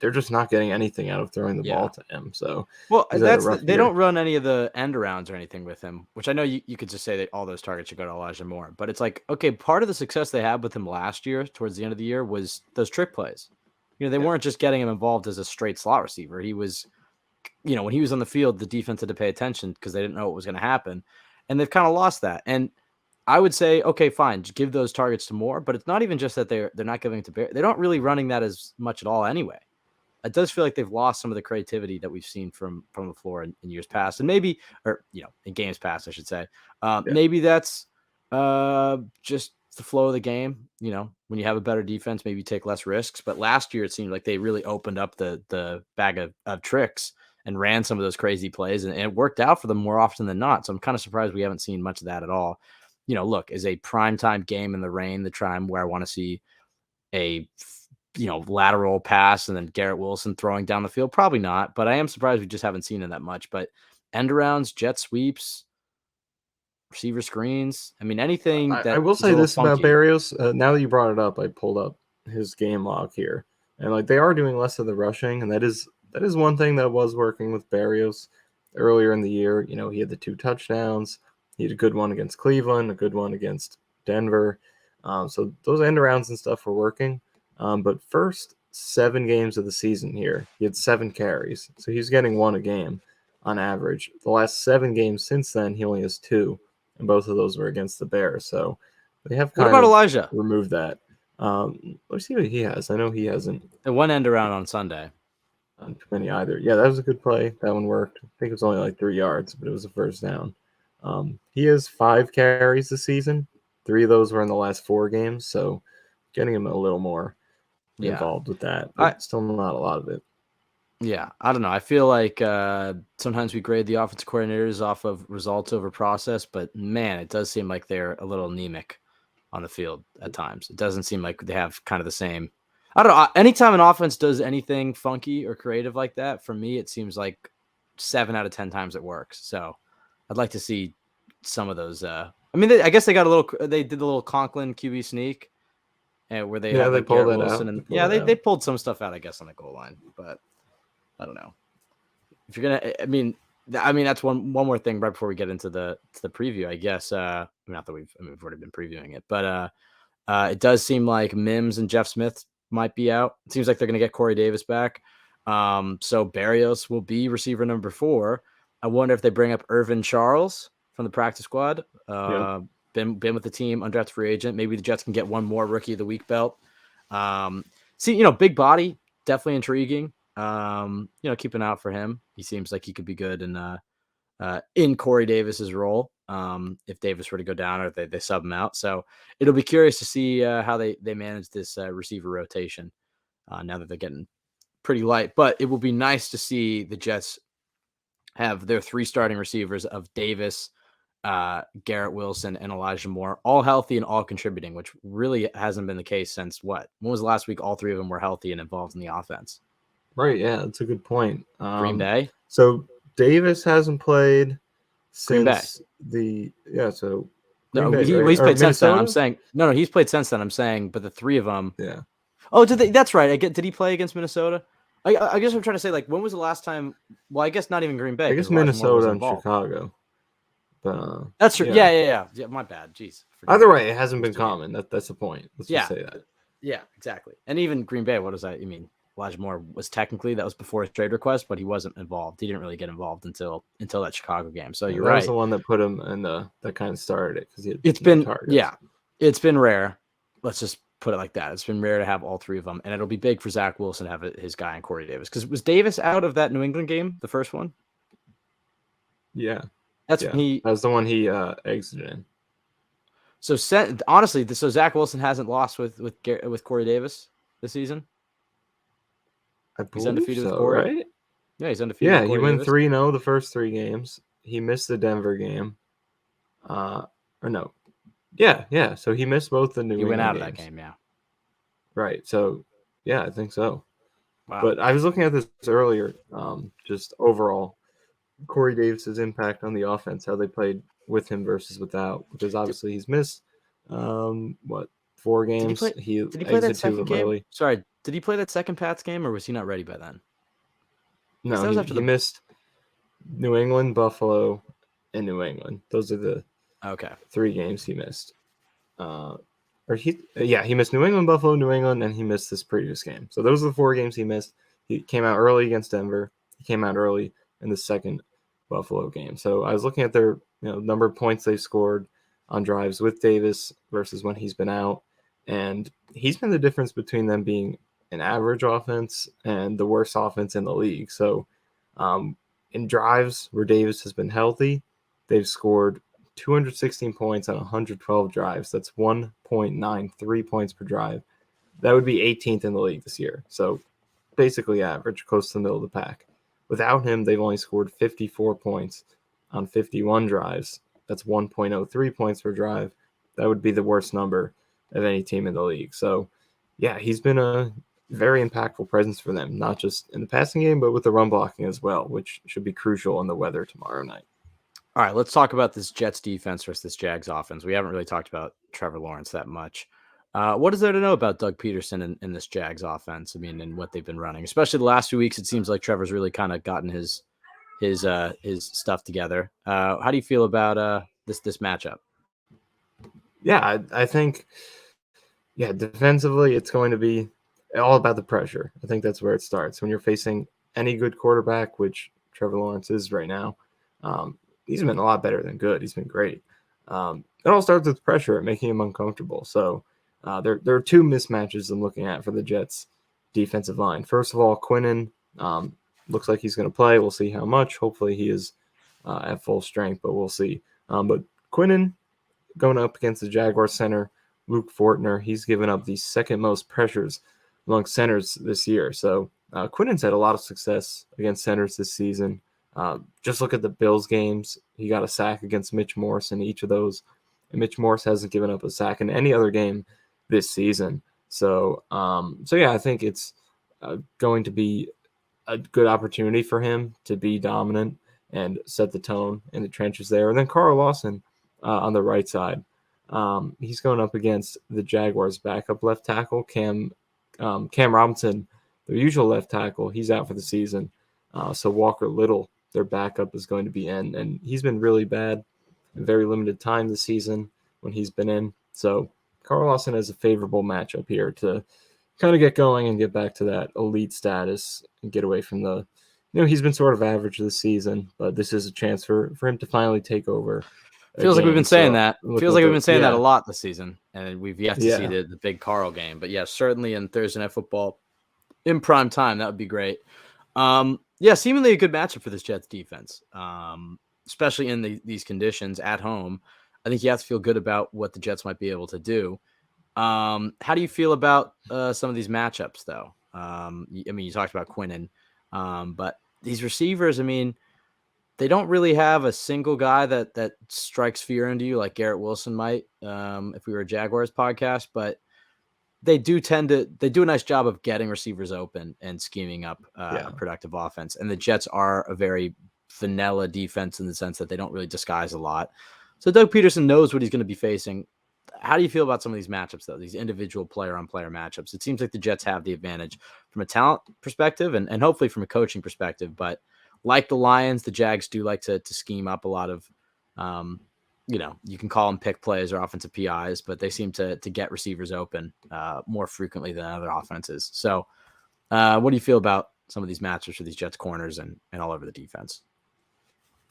they're just not getting anything out of throwing the ball to him. So they don't run any of the end arounds or anything with him, which I know you could just say that all those targets should go to Elijah Moore, but it's like, okay, part of the success they had with him last year towards the end of the year was those trick plays. They weren't just getting him involved as a straight slot receiver. He was, when he was on the field, the defense had to pay attention because they didn't know what was going to happen. And they've kind of lost that. And I would say, okay, fine, just give those targets to Moore, but it's not even just that they're not giving it to Bear. They're not really running that as much at all anyway. It does feel like they've lost some of the creativity that we've seen from LaFleur in years past, and maybe, or in games past, I should say. Maybe that's just the flow of the game. When you have a better defense, maybe you take less risks. But last year, it seemed like they really opened up the bag of tricks and ran some of those crazy plays, and it worked out for them more often than not. So I'm kind of surprised we haven't seen much of that at all. Look, is a primetime game in the rain the time where I want to see a lateral pass and then Garrett Wilson throwing down the field? Probably not, but I am surprised we just haven't seen it that much. But end arounds, jet sweeps, receiver screens, anything that I will say this about Berrios. Now that you brought it up, I pulled up his game log here, and they are doing less of the rushing, and that is one thing that was working with Berrios earlier in the year. He had the 2 touchdowns. He had a good one against Cleveland, a good one against Denver. So those end arounds and stuff were working. But first 7 games of the season here, he had 7 carries. So he's getting 1 a game on average. The last 7 games since then, he only has 2, and both of those were against the Bears. So they have kind of Elijah? Removed that. Let's see what he has. I know he hasn't. The 1 end around on Sunday. Not too many either. Yeah, that was a good play. That one worked. I think it was only like 3 yards, but it was a first down. He has 5 carries this season. 3 of those were in the last 4 games. So getting him a little more involved with that, but still not a lot of it. Yeah, I don't know. I feel like sometimes we grade the offensive coordinators off of results over process, but man, it does seem like they're a little anemic on the field at times. It doesn't seem like they have kind of the same. I don't know. Anytime an offense does anything funky or creative like that, for me, it seems like 7 out of 10 times it works. So I'd like to see some of those. I guess they got they did the little Conklin QB sneak. Where they had, they pulled that Wilson out. They pulled some stuff out, I guess, on the goal line. But I don't know if you're gonna. I mean, that's one more thing right before we get into the preview, I guess. Not that we've already been previewing it, but it does seem like Mims and Jeff Smith might be out. It seems like they're going to get Corey Davis back. So Barrios will be receiver number 4. I wonder if they bring up Irvin Charles from the practice squad. Yeah. Been with the team, undrafted free agent. Maybe the Jets can get one more rookie of the week belt. Big body, definitely intriguing. Keep an eye out for him. He seems like he could be good in Corey Davis's role. If Davis were to go down or they sub him out. So it'll be curious to see how they manage this receiver rotation now that they're getting pretty light. But it will be nice to see the Jets have their 3 starting receivers of Davis, Garrett Wilson, and Elijah Moore, all healthy and all contributing, which really hasn't been the case since when was the last week all 3 of them were healthy and involved in the offense? Right, yeah, that's a good point. Green Bay? So Davis hasn't played Green Bay. since the so No, Bay, he's played since then. Minnesota? I'm saying no, he's played since then. I'm saying, but the 3 of them. Yeah. Oh, that's right. Did he play against Minnesota? I guess I'm trying to say, like, when was the last time? Well, I guess not even Green Bay. I guess 'cause Elijah Moore was Minnesota and involved. Chicago. That's true. Yeah. My bad. Jeez. Either way, it hasn't been common. That's the point. Let's just say that. Yeah, exactly. And even Green Bay, what does that mean? Elijah Moore was technically, that was before his trade request, but he wasn't involved. He didn't really get involved until that Chicago game. So you're right. That was the one that put him in that kind of started it, because it's been rare. Let's just put it like that. It's been rare to have all 3 of them, and it'll be big for Zach Wilson to have his guy in Corey Davis. Because was Davis out of that New England game, the first one? Yeah, that was the one he exited in. So honestly, so Zach Wilson hasn't lost with Corey Davis this season. He's undefeated with Corey, right? Yeah, he's undefeated. Yeah, he went 3-0 the first 3 games. He missed the Denver game. Or no. Yeah. So he missed both the New England games. He went out of that game, yeah. Right. So, yeah, I think so. Wow. But I was looking at this earlier, just overall, Corey Davis's impact on the offense, how they played with him versus without, because obviously he's missed, 4 games? Did he play that second game? Early. Sorry, did he play that second Pats game, or was he not ready by then? No, he missed New England, Buffalo, and New England. Those are the 3 games he missed. He missed New England, Buffalo, New England, and he missed this previous game. So those are the 4 games he missed. He came out early against Denver. He came out early in the second Buffalo game. So I was looking at their number of points they've scored on drives with Davis versus when he's been out. And he's been the difference between them being an average offense and the worst offense in the league. So in drives where Davis has been healthy, they've scored 216 points on 112 drives. That's 1.93 points per drive. That would be 18th in the league this year. So basically average, close to the middle of the pack. Without him, they've only scored 54 points on 51 drives. That's 1.03 points per drive. That would be the worst number of any team in the league. So, yeah, he's been a very impactful presence for them, not just in the passing game, but with the run blocking as well, which should be crucial in the weather tomorrow night. All right, let's talk about this Jets defense versus this Jags offense. We haven't really talked about Trevor Lawrence that much. What is there to know about Doug Peterson and this Jags offense? I mean, and what they've been running, especially the last few weeks. It seems like Trevor's really kind of gotten his stuff together. How do you feel about this matchup? Yeah, I think, defensively, it's going to be all about the pressure. I think that's where it starts. When you're facing any good quarterback, which Trevor Lawrence is right now, he's been a lot better than good. He's been great. It all starts with pressure, making him uncomfortable. So there are 2 mismatches I'm looking at for the Jets defensive line. First of all, Quinnen looks like he's going to play. We'll see how much. Hopefully he is at full strength, but we'll see. But Quinnen going up against the Jaguars center, Luke Fortner, he's given up the second most pressures among centers this year. So Quinnen's had a lot of success against centers this season. Just look at the Bills games. He got a sack against Mitch Morse in each of those. And Mitch Morse hasn't given up a sack in any other game this season. So I think it's going to be a good opportunity for him to be dominant and set the tone in the trenches there. And then Carl Lawson on the right side. He's going up against the Jaguars' backup left tackle, Cam Robinson, their usual left tackle. He's out for the season. So Walker Little their backup is going to be in. And he's been really bad in very limited time this season when he's been in. So Carl Lawson has a favorable matchup here to kind of get going and get back to that elite status and get away from the, he's been sort of average this season, but this is a chance for him to finally take over. Feels like we've been saying that. Feels like we've been saying that a yeah. lot this season, and we've yet to see the big Carl game. But yeah, certainly in Thursday Night Football in prime time, that would be great. Yeah, seemingly a good matchup for this Jets defense, especially in these conditions at home. I think you have to feel good about what the Jets might be able to do. How do you feel about some of these matchups, though? I mean, you talked about Quinnen, but these receivers, I mean, they don't really have a single guy that strikes fear into you like Garrett Wilson might if we were a Jaguars podcast, but they do a nice job of getting receivers open and scheming up a productive offense. And the Jets are a very vanilla defense in the sense that they don't really disguise a lot. So Doug Peterson knows what he's going to be facing. How do you feel about some of these matchups, though, these individual player-on-player matchups? It seems like the Jets have the advantage from a talent perspective and hopefully from a coaching perspective. But like the Lions, the Jags do like to scheme up a lot of, you can call them pick plays or offensive PIs, but they seem to get receivers open more frequently than other offenses. So what do you feel about some of these matchups for these Jets corners and all over the defense?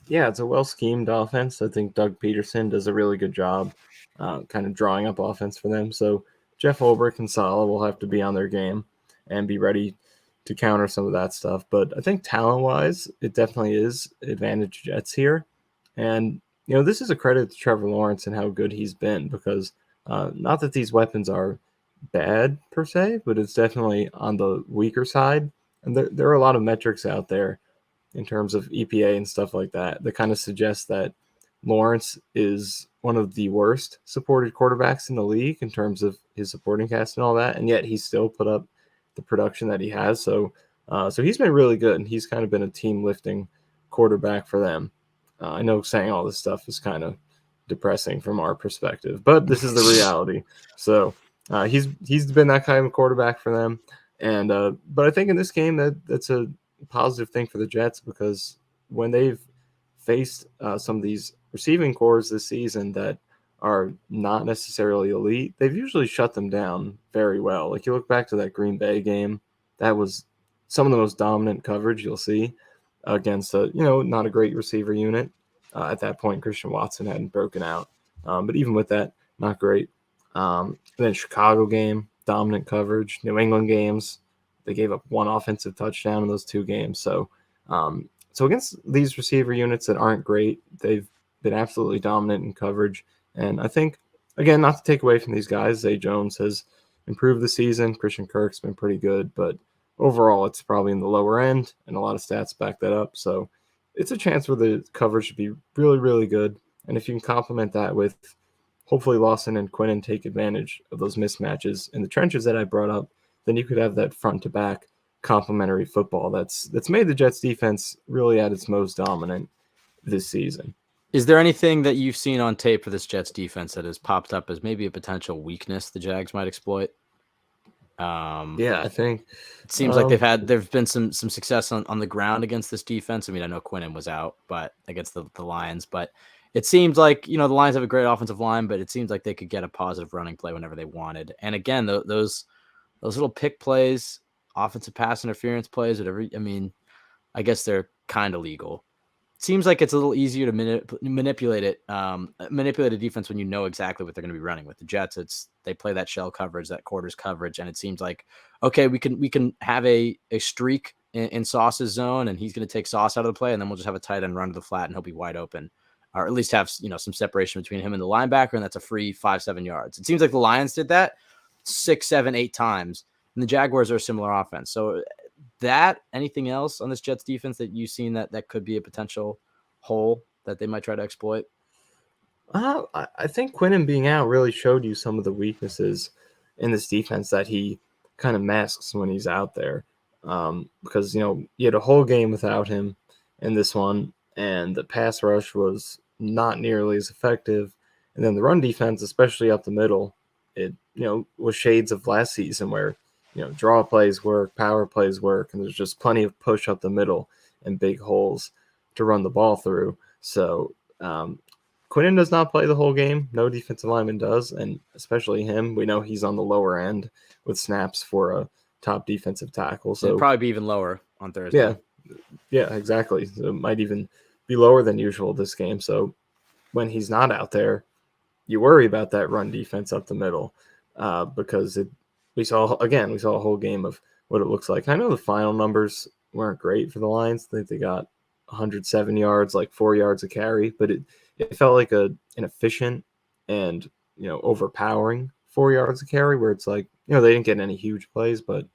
Yeah, it's a well-schemed offense. I think Doug Peterson does a really good job kind of drawing up offense for them. So Jeff Ulbrich and Saleh will have to be on their game and be ready to counter some of that stuff. But I think talent-wise, it definitely is advantage Jets here. And, this is a credit to Trevor Lawrence and how good he's been because not that these weapons are bad per se, but it's definitely on the weaker side. And there are a lot of metrics out there in terms of EPA and stuff like that kind of suggest that Lawrence is one of the worst supported quarterbacks in the league in terms of his supporting cast and all that, and yet he still put up the production that he has. So he's been really good, and he's kind of been a team lifting quarterback for them. I know saying all this stuff is kind of depressing from our perspective, but this is the reality. So he's been that kind of quarterback for them, and but I think in this game that's a positive thing for the Jets because when they've faced some of these receiving cores this season that are not necessarily elite, they've usually shut them down very well. Like you look back to that Green Bay game, that was some of the most dominant coverage you'll see against a not a great receiver unit. At that point, Christian Watson hadn't broken out, but even with that, not great. Then Chicago game, dominant coverage. New England games, they gave up one offensive touchdown in those two games. So against these receiver units that aren't great, they've been absolutely dominant in coverage. And I think, again, not to take away from these guys, Zay Jones has improved the season. Christian Kirk's been pretty good, but overall it's probably in the lower end, and a lot of stats back that up. So it's a chance where the coverage should be really, really good. And if you can complement that with hopefully Lawson and Quinnen take advantage of those mismatches in the trenches that I brought up, then you could have that front-to-back complementary football that's made the Jets defense really at its most dominant this season. Is there anything that you've seen on tape for this Jets defense that has popped up as maybe a potential weakness the Jags might exploit? Yeah, I think it seems like there've been some success on the ground against this defense. I mean, I know Quinnen was out, but against the Lions, but it seems like, the Lions have a great offensive line, but it seems like they could get a positive running play whenever they wanted. And again, those little pick plays, offensive pass interference plays, whatever. I mean, I guess they're kind of legal. Seems like it's a little easier to manipulate a defense when you know exactly what they're going to be running. With the Jets, they play that shell coverage, that quarters coverage, and it seems like, okay, we can have a streak in Sauce's zone, and he's going to take Sauce out of the play, and then we'll just have a tight end run to the flat, and he'll be wide open, or at least have some separation between him and the linebacker, and that's a free 5-7 yards. It seems like the Lions did that 6, 7, 8 times, and the Jaguars are a similar offense. So anything else on this Jets defense that you've seen that could be a potential hole that they might try to exploit? I think Quinnen being out really showed you some of the weaknesses in this defense that he kind of masks when he's out there. Because, you had a whole game without him in this one, and the pass rush was not nearly as effective. And then the run defense, especially up the middle, it, was shades of last season where, draw plays work, power plays work, and there's just plenty of push up the middle and big holes to run the ball through. So Quinnen does not play the whole game. No defensive lineman does, and especially him. We know he's on the lower end with snaps for a top defensive tackle. So it'd probably be even lower on Thursday. Yeah, exactly. So it might even be lower than usual this game. So when he's not out there, you worry about that run defense up the middle because we saw a whole game of what it looks like. I know the final numbers weren't great for the Lions. I think they got 107 yards, like 4 yards a carry, but it felt like an efficient and overpowering 4 yards a carry, where it's like they didn't get any huge plays, but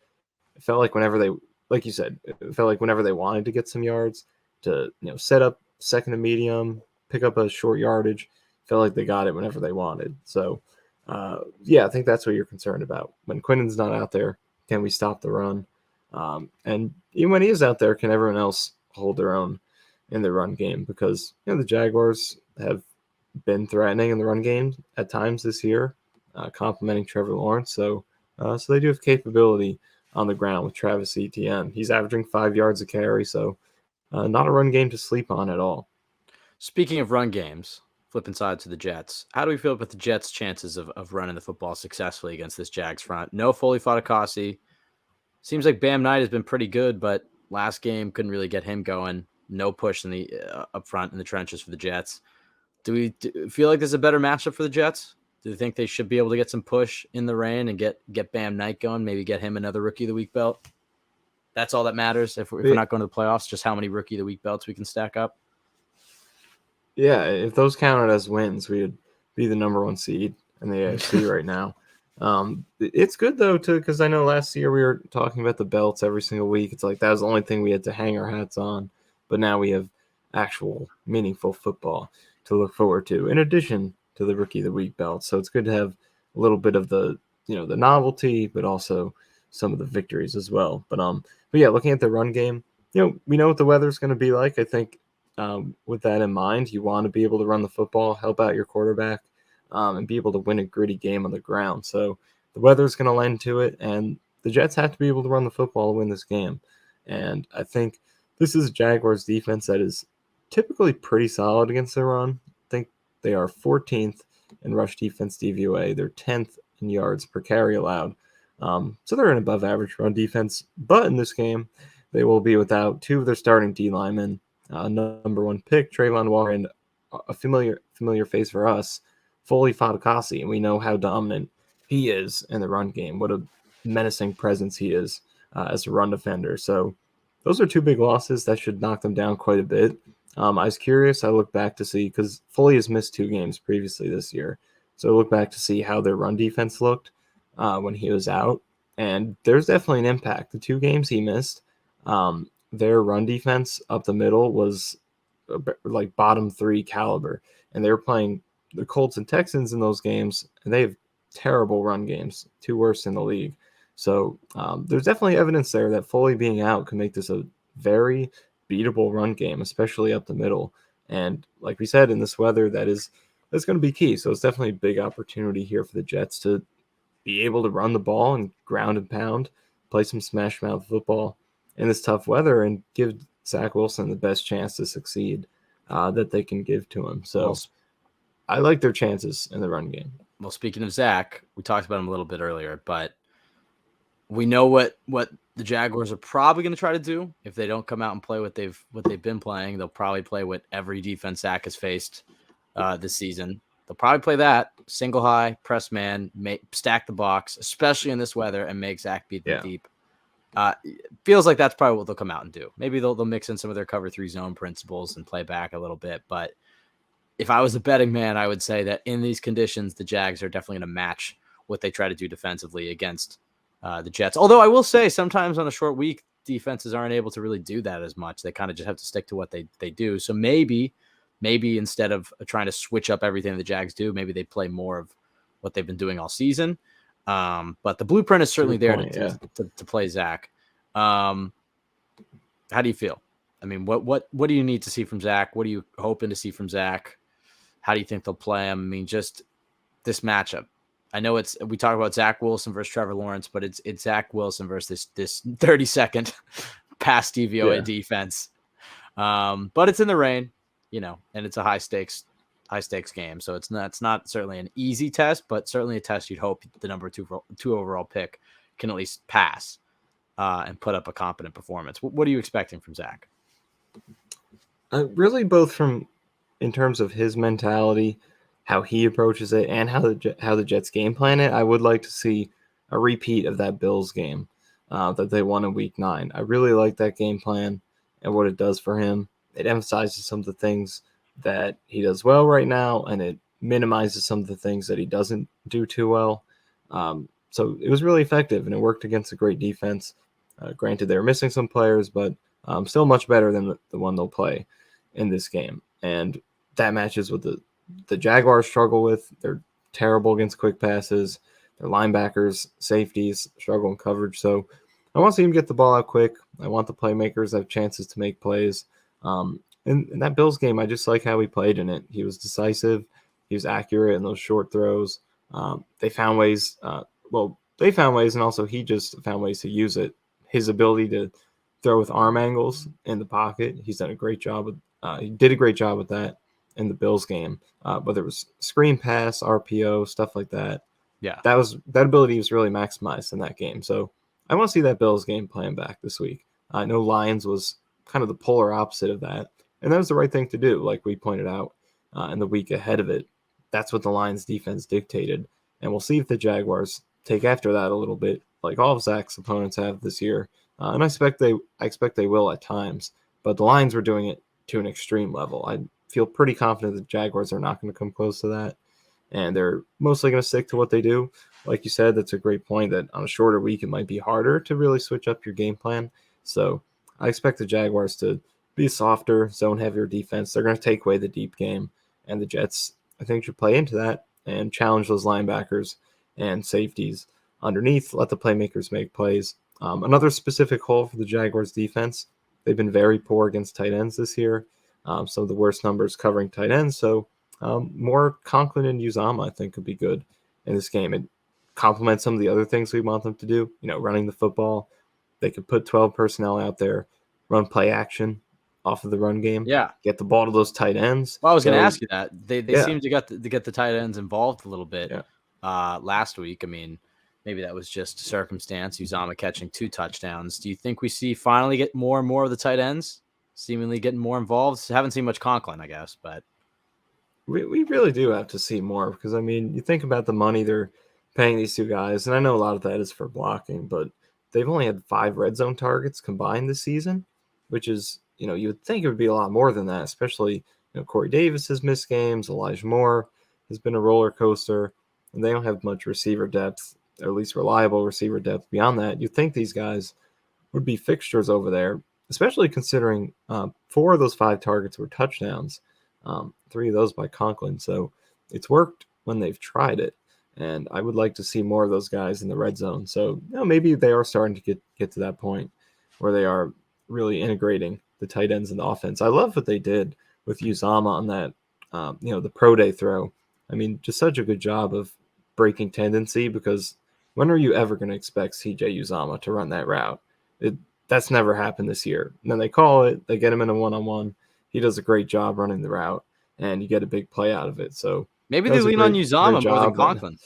it felt like whenever they, like you said, it felt like whenever they wanted to get some yards to set up second and medium, pick up a short yardage, felt like they got it whenever they wanted. So I think that's what you're concerned about. When Quinnen's not out there, can we stop the run? And even when he is out there, can everyone else hold their own in the run game? Because the Jaguars have been threatening in the run game at times this year, complimenting Trevor Lawrence. So they do have capability on the ground with Travis Etienne. He's averaging 5 yards a carry, so not a run game to sleep on at all. Speaking of run games, flipping side to the Jets, how do we feel about the Jets' chances of running the football successfully against this Jags front? No Foley Fatukasi. Seems like Bam Knight has been pretty good, but last game couldn't really get him going. No push in the up front in the trenches for the Jets. Do we feel like there's a better matchup for the Jets? Do you think they should be able to get some push in the rain and get Bam Knight going? Maybe get him another Rookie of the Week belt. That's all that matters if we're not going to the playoffs. Just how many Rookie of the Week belts we can stack up. Yeah, if those counted as wins, we would be the number 1 seed in the AFC right now. It's good though because I know last year we were talking about the belts every single week. It's like that was the only thing we had to hang our hats on, but now we have actual meaningful football to look forward to in addition to the Rookie of the Week belt. So it's good to have a little bit of the the novelty, but also some of the victories as well. But yeah, looking at the run game, we know what the weather's going to be like. I think with that in mind, you want to be able to run the football, help out your quarterback, and be able to win a gritty game on the ground. So the weather's going to lend to it, and the Jets have to be able to run the football to win this game. And I think this is Jaguars defense that is typically pretty solid against the run. I think they are 14th in rush defense DVOA. They're 10th in yards per carry allowed. So they're an above average run defense. But in this game, they will be without 2 of their starting D linemen, number 1 pick, Trayvon Walker, and a familiar face for us, Foley Fatukasi. And we know how dominant he is in the run game. What a menacing presence he is as a run defender. So those are 2 big losses that should knock them down quite a bit. I was curious. I looked back to see, because Foley has missed 2 games previously this year. So I looked back to see how their run defense looked when he was out. And there's definitely an impact. The 2 games he missed, their run defense up the middle was like bottom 3 caliber. And they were playing the Colts and Texans in those games, and they have terrible run games, 2 worst in the league. So there's definitely evidence there that Foley being out can make this a very beatable run game, especially up the middle. And like we said, in this weather, that's going to be key. So it's definitely a big opportunity here for the Jets to be able to run the ball and ground and pound, play some smash mouth football in this tough weather, and give Zach Wilson the best chance to succeed that they can give to him. So I like their chances in the run game. Well, speaking of Zach, we talked about him a little bit earlier, but we know what the Jaguars are probably going to try to do if they don't come out and play what they've been playing. They'll probably play what every defense Zach has faced this season. They'll probably play that single high, press man, stack the box, especially in this weather, and make Zach beat them deep. Feels like that's probably what they'll come out and do. Maybe they'll mix in some of their cover 3 zone principles and play back a little bit. But if I was a betting man, I would say that in these conditions, the Jags are definitely going to match what they try to do defensively against the Jets. Although I will say sometimes on a short week, defenses aren't able to really do that as much. They kind of just have to stick to what they do. So maybe instead of trying to switch up everything the Jags do, maybe they play more of what they've been doing all season. But the blueprint is certainly there to play Zach. How do you feel? I mean, what do you need to see from Zach? What are you hoping to see from Zach? How do you think they'll play him? I mean, just this matchup. I know we talk about Zach Wilson versus Trevor Lawrence, but it's Zach Wilson versus this 32nd pass DVOA defense. But it's in the rain, and it's a high stakes game. So it's not certainly an easy test, but certainly a test you'd hope the number two overall pick can at least pass and put up a competent performance. What are you expecting from Zach? Really, both from in terms of his mentality, how he approaches it, and how the Jets game plan it. I would like to see a repeat of that Bills game that they won in Week 9. I really like that game plan and what it does for him. It emphasizes some of the things that he does well right now, and it minimizes some of the things that he doesn't do too well. So it was really effective, and it worked against a great defense. Granted, they were missing some players, but still much better than the one they'll play in this game. And that matches with the Jaguars struggle with. They're terrible against quick passes. Their linebackers, safeties struggle in coverage. So I want to see him get the ball out quick. I want the playmakers to have chances to make plays. In that Bills game, I just like how he played in it. He was decisive. He was accurate in those short throws. They found ways. They found ways, and also he just found ways to use it. His ability to throw with arm angles in the pocket, he's done a great job with. He did a great job with that in the Bills game. Whether it was screen pass, RPO, stuff like that. Yeah, that ability was really maximized in that game. So I want to see that Bills game playing back this week. I know Lions was kind of the polar opposite of that, and that was the right thing to do, like we pointed out in the week ahead of it. That's what the Lions defense dictated, and we'll see if the Jaguars take after that a little bit, like all of Zach's opponents have this year. And I expect they will at times, but the Lions were doing it to an extreme level. I feel pretty confident the Jaguars are not going to come close to that, and they're mostly going to stick to what they do. Like you said, that's a great point that on a shorter week, it might be harder to really switch up your game plan. So I expect the Jaguars to be a softer, zone-heavier defense. They're going to take away the deep game, and the Jets, I think, should play into that and challenge those linebackers and safeties underneath, let the playmakers make plays. Another specific hole for the Jaguars defense, they've been very poor against tight ends this year. Some of the worst numbers covering tight ends. So more Conklin and Uzama, I think, could be good in this game. It complements some of the other things we want them to do, running the football. They could put 12 personnel out there, run play action off of the run game. Yeah. Get the ball to those tight ends. Well, I was going to ask you that. They seem to get the tight ends involved a little bit last week. I mean, maybe that was just circumstance. Uzama catching 2 touchdowns. Do you think we finally get more and more of the tight ends seemingly getting more involved? Haven't seen much Conklin, I guess, but we really do have to see more because, I mean, you think about the money they're paying these two guys, and I know a lot of that is for blocking, but they've only had 5 red zone targets combined this season, which is, you would think it would be a lot more than that, especially, Corey Davis has missed games, Elijah Moore has been a roller coaster, and they don't have much receiver depth, or at least reliable receiver depth beyond that. You'd think these guys would be fixtures over there, especially considering 4 of those 5 targets were touchdowns, 3 of those by Conklin. So it's worked when they've tried it. And I would like to see more of those guys in the red zone. So maybe they are starting to get to that point where they are really integrating the tight ends in the offense. I love what they did with Uzama on that, the pro day throw. I mean, just such a good job of breaking tendency, because when are you ever going to expect CJ Uzama to run that route? That's never happened this year. And then they call it, they get him in a one-on-one. He does a great job running the route, and you get a big play out of it. So maybe they lean on Uzama more than Conklin.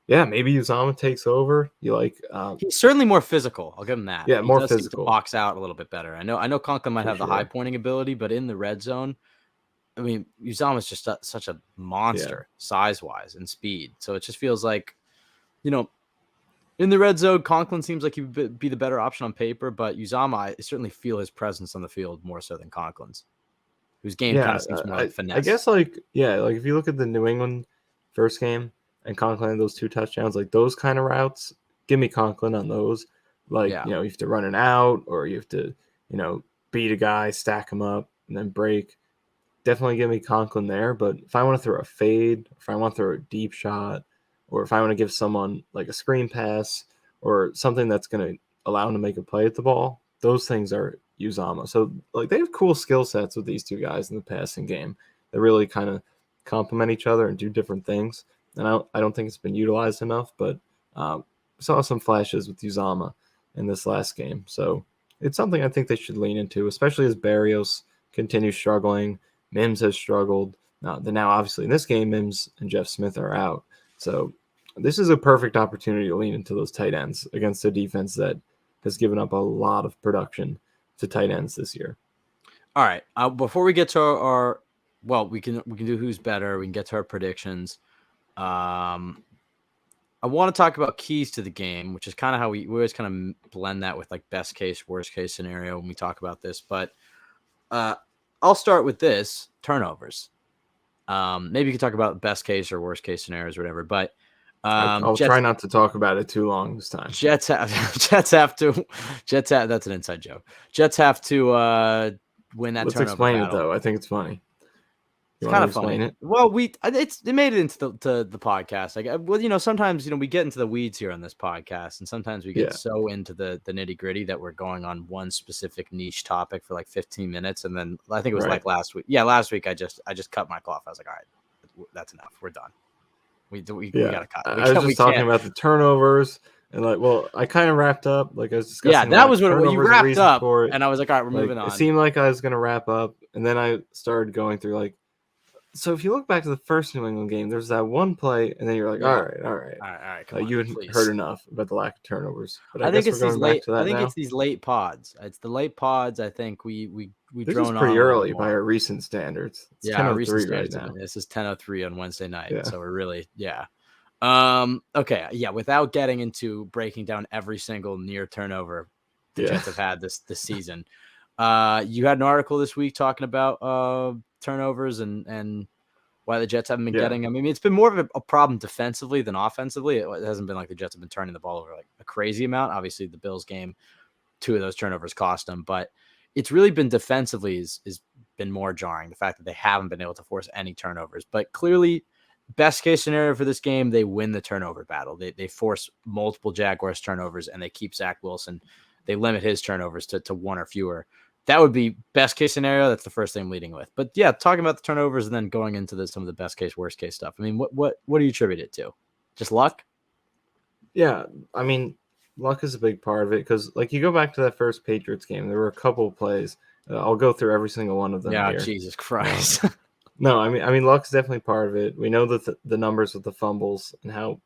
Yeah, maybe Uzama takes over. He's certainly more physical. I'll give him that. Yeah, more physical. Seem to box out a little bit better. I know Conklin might have the high pointing ability, but in the red zone, I mean, Uzama is just such a monster size-wise and speed. So it just feels like, in the red zone, Conklin seems like he would be the better option on paper, but Uzama, I certainly feel his presence on the field more so than Conklin's, whose game kind of seems more like finesse. I guess, if you look at the New England first game and Conklin had those 2 touchdowns, like those kind of routes, give me Conklin on those. You have to run it out, or you have to, beat a guy, stack him up, and then break. Definitely give me Conklin there. But if I want to throw a fade, if I want to throw a deep shot, or if I want to give someone like a screen pass or something that's going to allow them to make a play at the ball, those things are Uzama. So they have cool skill sets with these 2 guys in the passing game that really kind of complement each other and do different things. And I don't think it's been utilized enough, but saw some flashes with Uzama in this last game. So it's something I think they should lean into, especially as Barrios continue struggling. Mims has struggled. Then now, obviously, in this game, Mims and Jeff Smith are out. So this is a perfect opportunity to lean into those tight ends against a defense that has given up a lot of production to tight ends this year. All right. Before we get to our we can do who's better. We can get to our predictions. I want to talk about keys to the game, which is kind of how we always kind of blend that with like best case, worst case scenario when we talk about this. But I'll start with this: turnovers. Maybe you can talk about best case or worst case scenarios or whatever. But I'll try not to talk about it too long this time. Jets have to. That's an inside joke. Jets have to win that. Let's turnover explain battle. it though. I think it's funny. It's kind of funny. It? Well, it made it into the podcast. Like, sometimes we get into the weeds here on this podcast, and sometimes we get so into the nitty gritty that we're going on one specific niche topic for like 15 minutes, and then I think it was like last week. Yeah, last week I just cut my cloth. I was like, all right, that's enough. We're done. We gotta cut. I was just talking about the turnovers. And I kind of wrapped up. Like I was discussing. Yeah, that was what you wrapped up. And I was like, all right, we're moving on. It seemed like I was going to wrap up. And then I started going through so if you look back to the first New England game, there's that one play. And then you're like, all right. Come on, you had heard enough about the lack of turnovers. But I think it's these late. I think it's these late pods. It's the late pods. I think we this drone is pretty on early by our recent standards. It's our recent standards right now. This is 10:03 on Wednesday night. Yeah. So we're really okay. Yeah. Without getting into breaking down every single near turnover the Jets have had this season, you had an article this week talking about turnovers and why the Jets haven't been getting them. I mean, it's been more of a problem defensively than offensively. It hasn't been like the Jets have been turning the ball over like a crazy amount. Obviously, the Bills game, 2 of those turnovers cost them, but it's really been defensively is been more jarring. The fact that they haven't been able to force any turnovers, but clearly. Best case scenario for this game, they win the turnover battle. They force multiple Jaguars turnovers and they keep Zach Wilson. They limit his turnovers to 1 or fewer. That would be best case scenario. That's the first thing I'm leading with. But yeah, talking about the turnovers and then going into some of the best case, worst case stuff. I mean, what do you attribute it to? Just luck? Yeah, I mean, luck is a big part of it because, you go back to that first Patriots game, there were a couple of plays. I'll go through every single one of them. Yeah, here. Jesus Christ. No, I mean, luck is definitely part of it. We know that the numbers with the fumbles and how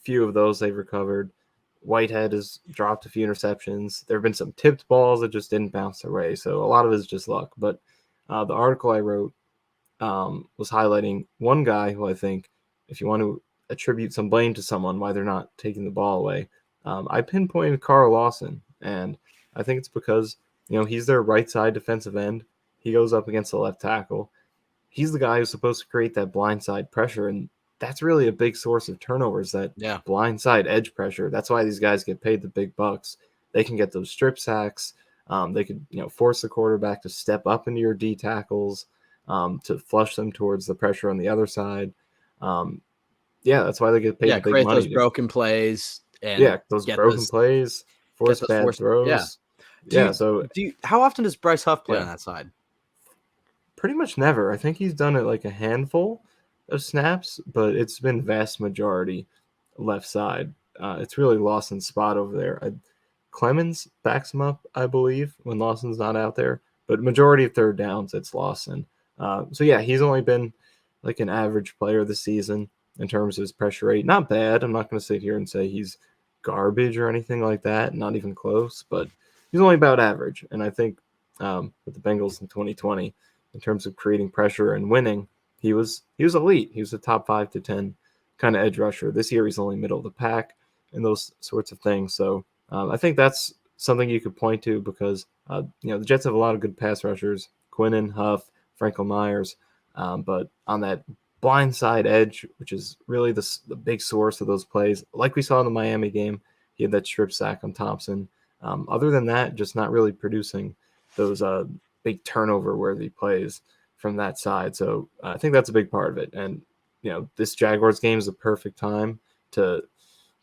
few of those they've recovered. Whitehead has dropped a few interceptions. There have been some tipped balls that just didn't bounce their way. So a lot of it is just luck. But the article I wrote was highlighting one guy who I think, if you want to attribute some blame to someone why they're not taking the ball away, I pinpointed Carl Lawson. And I think it's because, he's their right side defensive end. He goes up against the left tackle. He's the guy who's supposed to create that blindside pressure, and that's really a big source of turnovers, that blindside edge pressure. That's why these guys get paid the big bucks. They can get those strip sacks. They could, force the quarterback to step up into your D tackles, to flush them towards the pressure on the other side. That's why they get paid the big create money. Those broken plays. And those broken plays, force bad throws. How often does Bryce Huff play on that side? Pretty much never. I think he's done it like a handful of snaps, but it's been vast majority left side. It's really Lawson's spot over there. Clemens backs him up, I believe, when Lawson's not out there, but majority of third downs, it's Lawson. He's only been like an average player this season in terms of his pressure rate. Not bad. I'm not going to sit here and say he's garbage or anything like that. Not even close, but he's only about average. And I think with the Bengals in 2020, in terms of creating pressure and winning, he was elite. He was a top 5 to 10 kind of edge rusher. This year, he's only middle of the pack and those sorts of things. So I think that's something you could point to because, the Jets have a lot of good pass rushers, Quinnen, Huff, Franklin Myers. But on that blindside edge, which is really the big source of those plays, like we saw in the Miami game, he had that strip sack on Thompson. Other than that, just not really producing those big turnover-worthy plays from that side. So I think that's a big part of it. And, this Jaguars game is the perfect time to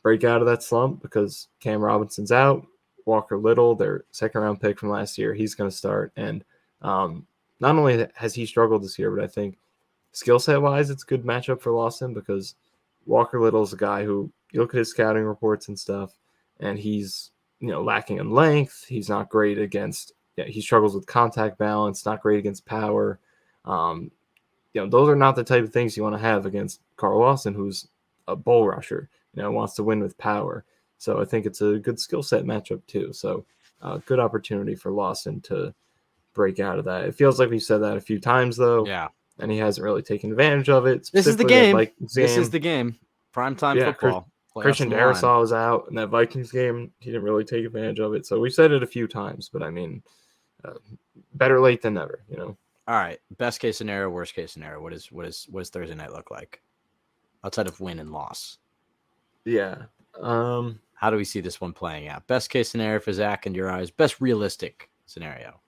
break out of that slump because Cam Robinson's out. Walker Little, their second-round pick from last year, he's going to start. And not only has he struggled this year, but I think skill set-wise, it's a good matchup for Lawson because Walker Little is a guy who, you look at his scouting reports and stuff, and he's, lacking in length. He's not great against he struggles with contact balance, not great against power. Those are not the type of things you want to have against Carl Lawson, who's a bull rusher, wants to win with power. So I think it's a good skill set matchup too. So good opportunity for Lawson to break out of that. It feels like we've said that a few times though. Yeah. And he hasn't really taken advantage of it. This is the game. This is the game. Primetime football. Christian Darrisaw was out in that Vikings game. He didn't really take advantage of it. So we said it a few times, but I mean, better late than never, All right. Best case scenario, worst case scenario. What does Thursday night look like? Outside of win and loss. Yeah. How do we see this one playing out? Best case scenario for Zach in your eyes. Best realistic scenario.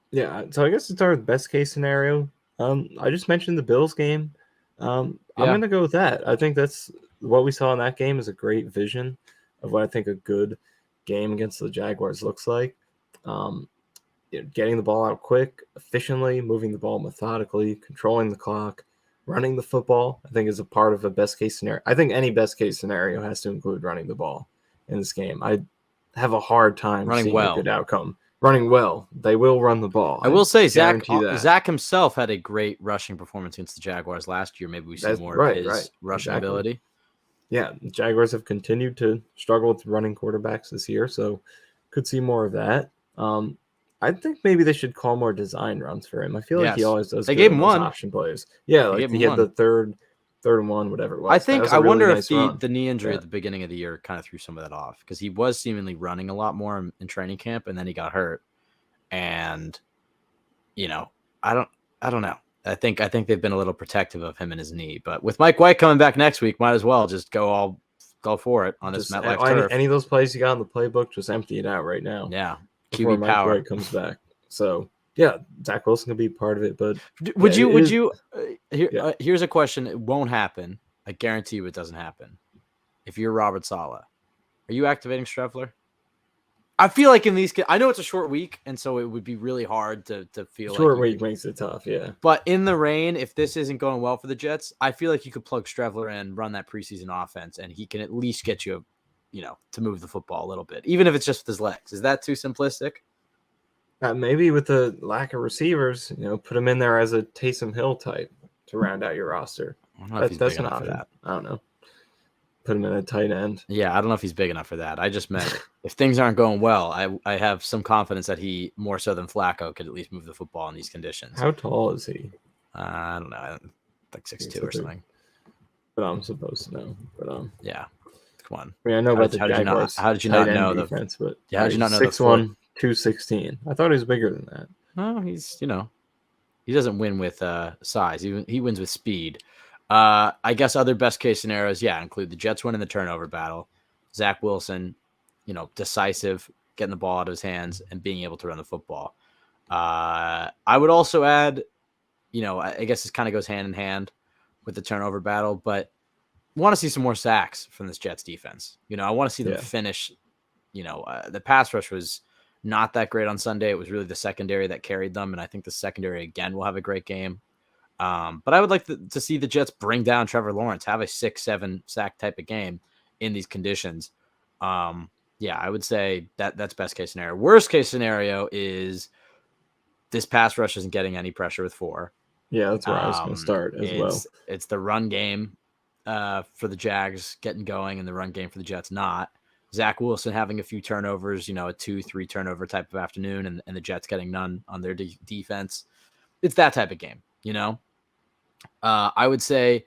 Yeah. So I guess it's our best case scenario. I just mentioned the Bills game. I'm going to go with that. I think that's what we saw in that game is a great vision of what I think a good game against the Jaguars looks like. Getting the ball out quick, efficiently, moving the ball methodically, controlling the clock, running the football, I think is a part of a best case scenario. I think any best case scenario has to include running the ball in this game. I have a hard time seeing a good outcome. Running well, they will run the ball. I will say Zach himself had a great rushing performance against the Jaguars last year. Maybe we see more of his rushing ability. Yeah, the Jaguars have continued to struggle with running quarterbacks this year, so could see more of that. I think maybe they should call more design runs for him. I feel like he always does. They gave him one option plays. Yeah, like he had the third and one, whatever it was. I wonder if the knee injury at the beginning of the year kind of threw some of that off because he was seemingly running a lot more in training camp, and then he got hurt. And I don't know. I think they've been a little protective of him and his knee, but with Mike White coming back next week, might as well just go for it on this MetLife turf. Any of those plays you got in the playbook, just empty it out right now. Yeah, before Mike White comes back. So yeah, Zach Wilson can be part of it. But here's a question: it won't happen. I guarantee you, it doesn't happen. If you're Robert Saleh, are you activating Streffler? I feel like in these, I know it's a short week, and so it would be really hard to feel. Short week makes it tough, yeah. But in the rain, if this isn't going well for the Jets, I feel like you could plug Streffler in, run that preseason offense, and he can at least get you, to move the football a little bit, even if it's just with his legs. Is that too simplistic? Maybe with the lack of receivers, put him in there as a Taysom Hill type to round out your roster. That's an option. I don't know. Put him in a tight end. Yeah, I don't know if he's big enough for that. I just meant if things aren't going well, I have some confidence that he, more so than Flacco, could at least move the football in these conditions. How tall is he? I don't know. Like 6'2" or something. But I'm supposed to know. But yeah. Come on. I mean, I know about the Jaguars. How did you not know defense? But how did you not know 6'1", 216. I thought he was bigger than that. No, he's he doesn't win with size. He wins with speed. I guess other best case scenarios, include the Jets winning the turnover battle, Zach Wilson, decisive, getting the ball out of his hands and being able to run the football. I would also add, I guess this kind of goes hand in hand with the turnover battle, but want to see some more sacks from this Jets defense. I want to see them finish. The pass rush was not that great on Sunday. It was really the secondary that carried them, and I think the secondary again will have a great game. But I would like to see the Jets bring down Trevor Lawrence, have a 6-7 sack type of game in these conditions. I would say that's best case scenario. Worst case scenario is this pass rush isn't getting any pressure with 4. Yeah, that's where I was going to start as well. It's the run game for the Jags getting going and the run game for the Jets not. Zach Wilson having a few turnovers, a 2-3 turnover type of afternoon, and the Jets getting none on their defense. It's that type of game, I would say,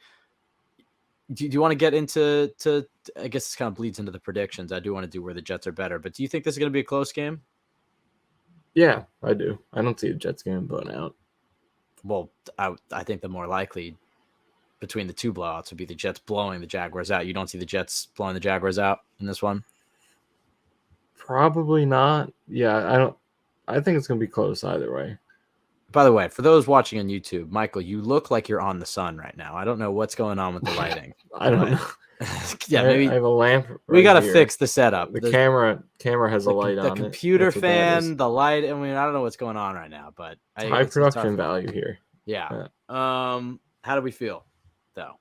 do you want to get into I guess this kind of bleeds into the predictions. I do want to do where the Jets are better, but do you think this is going to be a close game? Yeah, I do. I don't see the Jets game blown out. Well, I think the more likely between the two blowouts would be the Jets blowing the Jaguars out. You don't see the Jets blowing the Jaguars out in this one? Probably not. Yeah, I think it's going to be close either way. By the way, for those watching on YouTube, Michael, you look like you're on the sun right now. I don't know what's going on with the lighting. I don't know. Maybe I have a lamp. We got to fix the setup. The camera has a light on it. The computer fan, the light. I mean, I don't know what's going on right now, but high production value here. Yeah. How do we feel though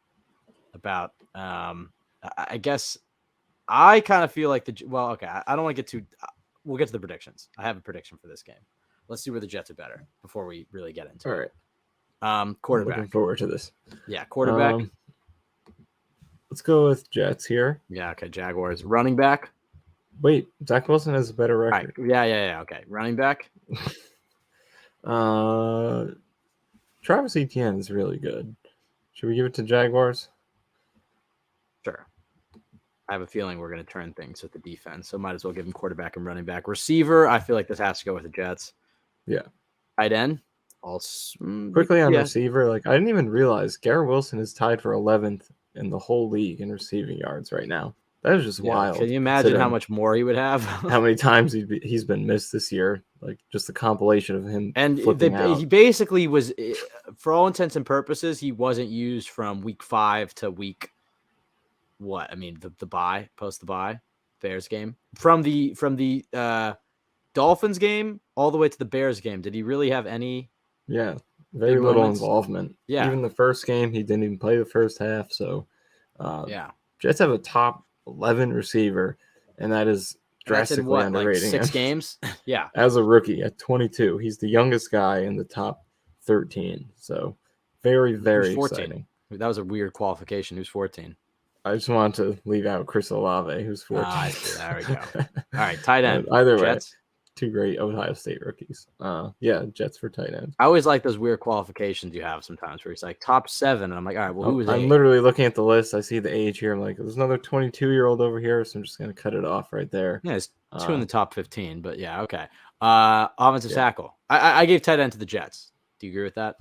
about? I guess I kind of feel like I don't want to get too. We'll get to the predictions. I have a prediction for this game. let's see where the Jets are better before we really get into All it. right. Quarterback. Looking forward to this. Yeah, quarterback. Let's go with Jets here. Yeah, okay. Jaguars. Running back. Wait, Zach Wilson has a better record. Right. Yeah. Okay. Running back. Travis Etienne is really good. Should we give it to Jaguars? Sure. I have a feeling we're going to turn things with the defense, so might as well give him quarterback and running back. Receiver, I feel like this has to go with the Jets. Yeah. Tight end. Quickly on receiver, like I didn't even realize Garrett Wilson is tied for 11th in the whole league in receiving yards right now. That is just wild. Can you imagine how much more he would have? How many times he's been missed this year? Like just the compilation of him. And he basically was, for all intents and purposes, he wasn't used from week 5 to week what? I mean, the bye, post the bye, Bears game, from the Dolphins game all the way to the Bears game. Did he really have any? Yeah, very little involvement. Yeah, even the first game, he didn't even play the first half. So, Jets have a top 11 receiver, and that is drastically underrating. Like 6 games? Yeah. As a rookie at 22, he's the youngest guy in the top 13. So, very, very exciting. That was a weird qualification. Who's 14? I just wanted to leave out Chris Olave, who's 14. There we go. All right, tight end. Either Jets. way, 2 great Ohio State rookies. Yeah, Jets for tight end. I always like those weird qualifications you have sometimes where it's like top 7, and I'm like, all right, well, who was 8? I'm literally looking at the list. I see the age here. I'm like, there's another 22-year-old over here, so I'm just going to cut it off right there. Yeah, it's 2 in the top 15, but yeah, okay. Offensive tackle. I gave tight end to the Jets. Do you agree with that?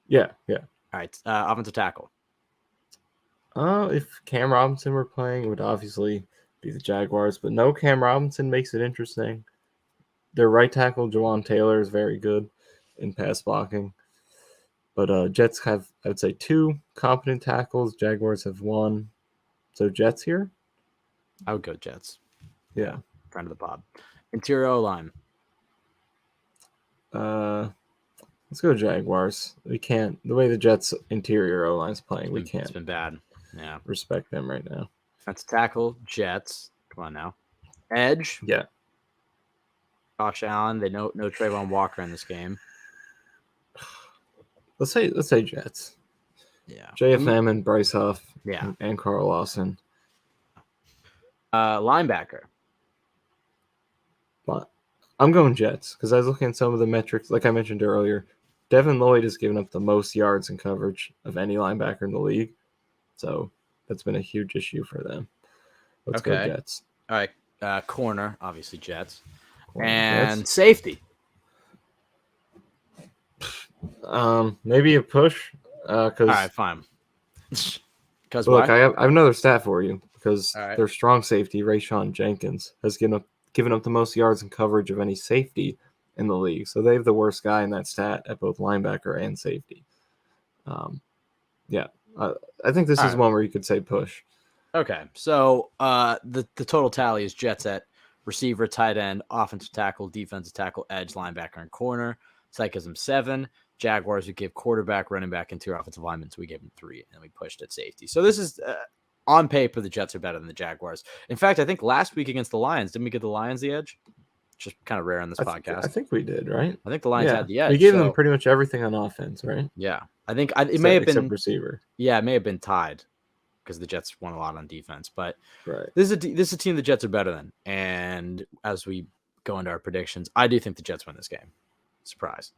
Yeah. All right, offensive tackle. If Cam Robinson were playing, it would obviously be the Jaguars, but no Cam Robinson makes it interesting. Their right tackle, Jawan Taylor, is very good in pass blocking. But Jets have, I would say, 2 competent tackles. Jaguars have 1. So Jets here? I would go Jets. Yeah. Friend of the pod. Interior O-line. Let's go Jaguars. We can't. The way the Jets' interior O-line is playing, we can't. It's been bad. Yeah. Respect them right now. Defensive tackle, Jets. Come on now. Edge. Yeah. Josh Allen. They no Trayvon Walker in this game. Let's say Jets. Yeah. JFM and Bryce Huff. Yeah. And Carl Lawson. Linebacker. But I'm going Jets because I was looking at some of the metrics, like I mentioned earlier. Devin Lloyd has given up the most yards in coverage of any linebacker in the league. So that's been a huge issue for them. Let's go Jets. All right. Corner, obviously Jets. And Jets. Safety. Maybe a push. All right, fine. Because look, I have another stat for you because right. Their strong safety, Rayshawn Jenkins, has given up the most yards in coverage of any safety in the league. So they have the worst guy in that stat at both linebacker and safety. I think this is one where you could say push. Okay, so the total tally is Jets at receiver, tight end, offensive tackle, defensive tackle, edge, linebacker, and corner. Psych gives him 7. Jaguars, we gave quarterback, running back, and 2 offensive linemen, so we gave him 3, and we pushed at safety. So this is on paper, the Jets are better than the Jaguars. In fact, I think last week against the Lions, didn't we give the Lions the edge? Just kind of rare on this podcast. I think we did, right? I think the Lions had the edge. We gave them pretty much everything on offense, right? Yeah, I think it may have been except receiver. Yeah, it may have been tied because the Jets won a lot on defense. But right. this is a team the Jets are better than. And as we go into our predictions, I do think the Jets win this game. Surprise!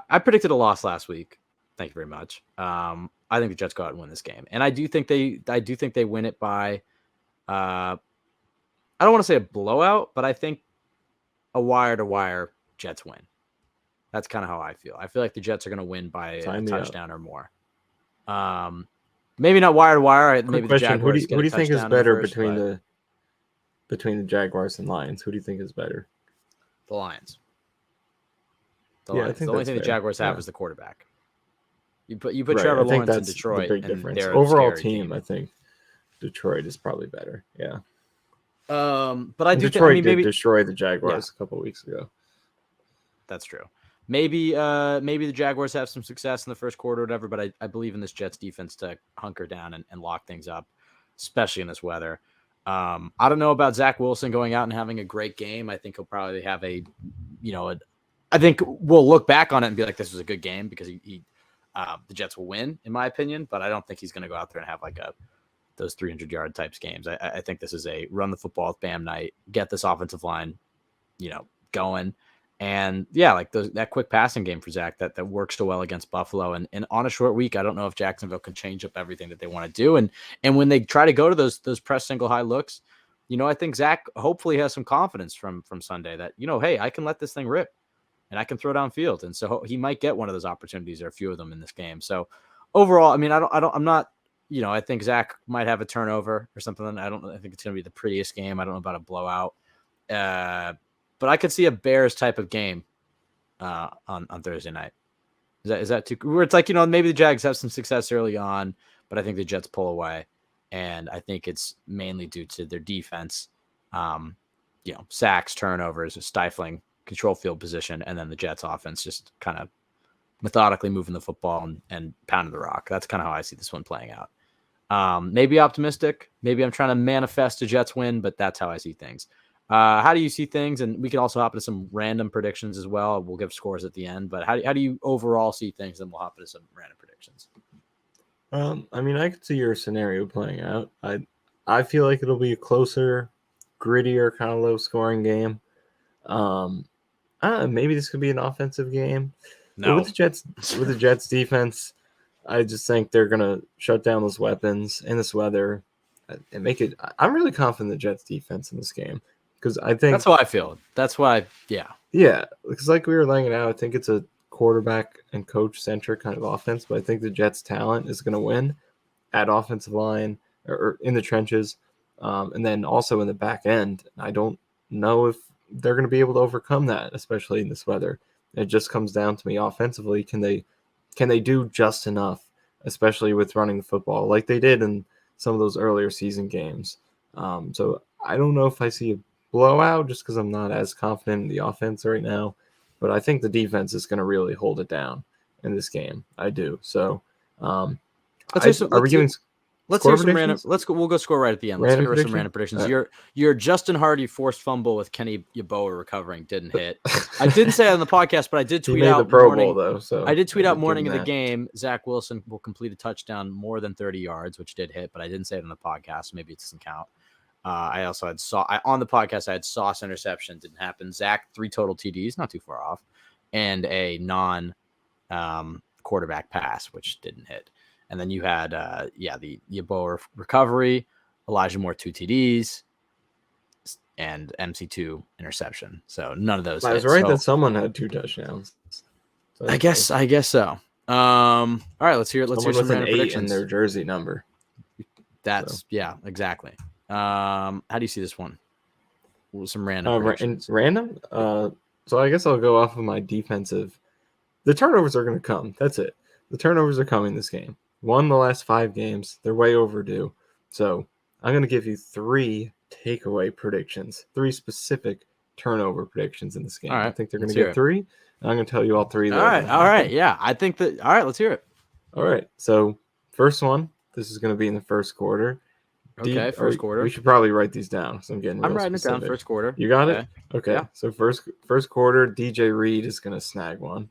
I predicted a loss last week. Thank you very much. I think the Jets go out and win this game, and I do think they win it by. I don't want to say a blowout, but I think a wire-to-wire Jets win. That's kind of how I feel. I feel like the Jets are going to win by a touchdown or more. Maybe not wire-to-wire. Maybe the Jaguars who do you think is better between the Jaguars and Lions? Who do you think is better? The Lions. I think the only thing the Jaguars have is the quarterback. You put Trevor Lawrence in Detroit. The big difference. Overall team, I think Detroit is probably better. Yeah. But I do Detroit did destroy the Jaguars a couple of weeks ago. That's true. Maybe the Jaguars have some success in the first quarter or whatever, but I believe in this Jets defense to hunker down and lock things up, especially in this weather. I don't know about Zach Wilson going out and having a great game. I think he'll probably have a I think we'll look back on it and be like, this was a good game because the Jets will win, in my opinion. But I don't think he's going to go out there and have like those 300-yard types games. I think this is a run the football with Bam night, get this offensive line, going. And yeah, like that quick passing game for Zach that works so well against Buffalo. And on a short week, I don't know if Jacksonville can change up everything that they want to do. And when they try to go to those press single high looks, I think Zach hopefully has some confidence from Sunday that, hey, I can let this thing rip and I can throw downfield. And so he might get one of those opportunities or a few of them in this game. So overall, I mean, I'm not, I think Zach might have a turnover or something. I think it's going to be the prettiest game. I don't know about a blowout. But I could see a Bears type of game on Thursday night. Is that too? Where it's like, maybe the Jags have some success early on, but I think the Jets pull away, and I think it's mainly due to their defense. Sacks, turnovers, stifling control field position, and then the Jets offense just kind of methodically moving the football and pounding the rock. That's kind of how I see this one playing out. Maybe optimistic. Maybe I'm trying to manifest a Jets win, but that's how I see things. How do you see things? And we can also hop into some random predictions as well. We'll give scores at the end, but how do you overall see things? And we'll hop into some random predictions. I mean, I could see your scenario playing out. I feel like it'll be a closer, grittier, kind of low scoring game. Maybe this could be an offensive game. No, with the Jets defense, I just think they're gonna shut down those weapons in this weather and make it. I'm really confident in the Jets defense in this game. Because I think that's how I feel. That's why, yeah. Yeah, because like we were laying it out, I think it's a quarterback and coach-centric kind of offense, but I think the Jets' talent is going to win at offensive line or in the trenches, and then also in the back end. I don't know if they're going to be able to overcome that, especially in this weather. It just comes down to me offensively. Can they do just enough, especially with running the football like they did in some of those earlier season games? So I don't know if I see a blowout just because I'm not as confident in the offense right now, but I think the defense is going to really hold it down in this game. I do. So, Let's hear some random. We'll go score right at the end. Let's hear some random predictions. Right. Your Justin Hardy forced fumble with Kenny Yeboah recovering didn't hit. I didn't say it on the podcast, but I did tweet out the Pro Bowl though. So I did tweet out morning of the game. Zach Wilson will complete a touchdown more than 30 yards, which did hit, but I didn't say it on the podcast. So maybe it doesn't count. I also had on the podcast. I had Sauce interception, didn't happen. Zach 3 total TDs, not too far off, and a quarterback pass, which didn't hit. And then you had the Yeboah recovery, Elijah Moore 2 TDs, and MC2 interception. So none of those. I was right that someone had 2 touchdowns. So I guess so. All right, let's hear it. Let's hear some random predictions. In their jersey number. Yeah, exactly. How do you see this one? Some random predictions. Random? So I guess I'll go off of my defensive. The turnovers are going to come. That's it. The turnovers are coming this game. Won the last 5 games. They're way overdue. So I'm going to give you 3 takeaway predictions. 3 specific turnover predictions in this game. Right, I think they're going to get 3. And I'm going to tell you all 3. All right. Yeah, I think that. All right, let's hear it. All right. So first one. This is going to be in the first quarter. Okay, first quarter. We should probably write these down. So I'm writing specific. It down. First quarter. You got it? Okay. Yeah. So first quarter, DJ Reed is going to snag one.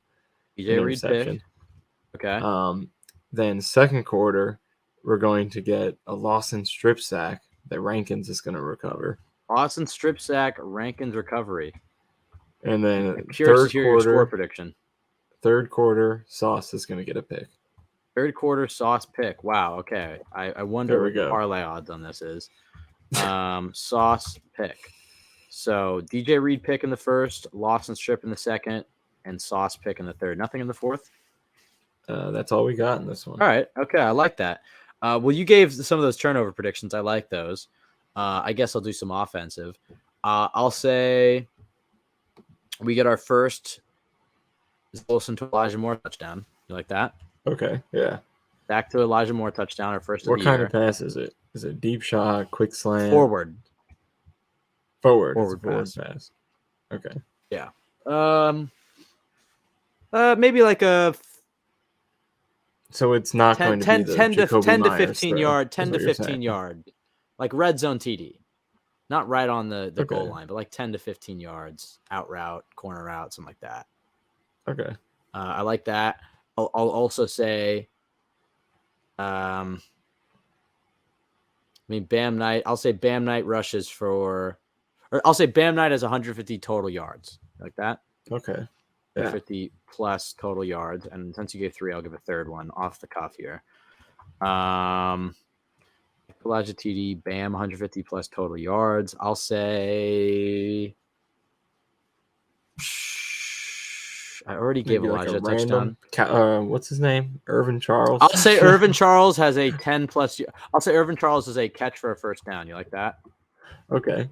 DJ Reed pick. Okay. Then second quarter, we're going to get a Lawson strip sack that Rankins is going to recover. Lawson strip sack, Rankins recovery. And then third quarter, score prediction. Third quarter, Sauce is going to get a pick. Third quarter, Sauce pick. Wow. Okay. I wonder what the parlay odds on this is. Sauce pick. So DJ Reed pick in the first, Lawson strip in the second, and Sauce pick in the third. Nothing in the fourth? That's all we got in this one. All right. Okay. I like that. Well, you gave some of those turnover predictions. I like those. I guess I'll do some offensive. I'll say we get our first Wilson to Elijah Moore touchdown. You like that? Okay. Yeah. Back to Elijah Moore touchdown, our first of the year. What kind of pass is it? Is it deep shot, quick slant? Forward pass. Okay. Yeah. Maybe like a. So it's not 10, going to 10, be the 10 to 10 to 15 throw, yard, 10 to 15 yard, like red zone TD, not right on the goal line, but like 10 to 15 yards, out route, corner route, something like that. Okay. I like that. I'll also say, Bam Knight. I'll say Bam Knight rushes for, or I'll say Bam Knight has 150 total yards. Like that? Okay. Yeah. 50 plus total yards. And since you gave 3, I'll give a third one off the cuff here. Elijah TD, Bam, 150 plus total yards. I'll say I already gave Maybe Elijah like a touchdown. What's his name? Irvin Charles. I'll say Irvin Charles has a 10 plus. I'll say Irvin Charles is a catch for a first down. You like that? Okay.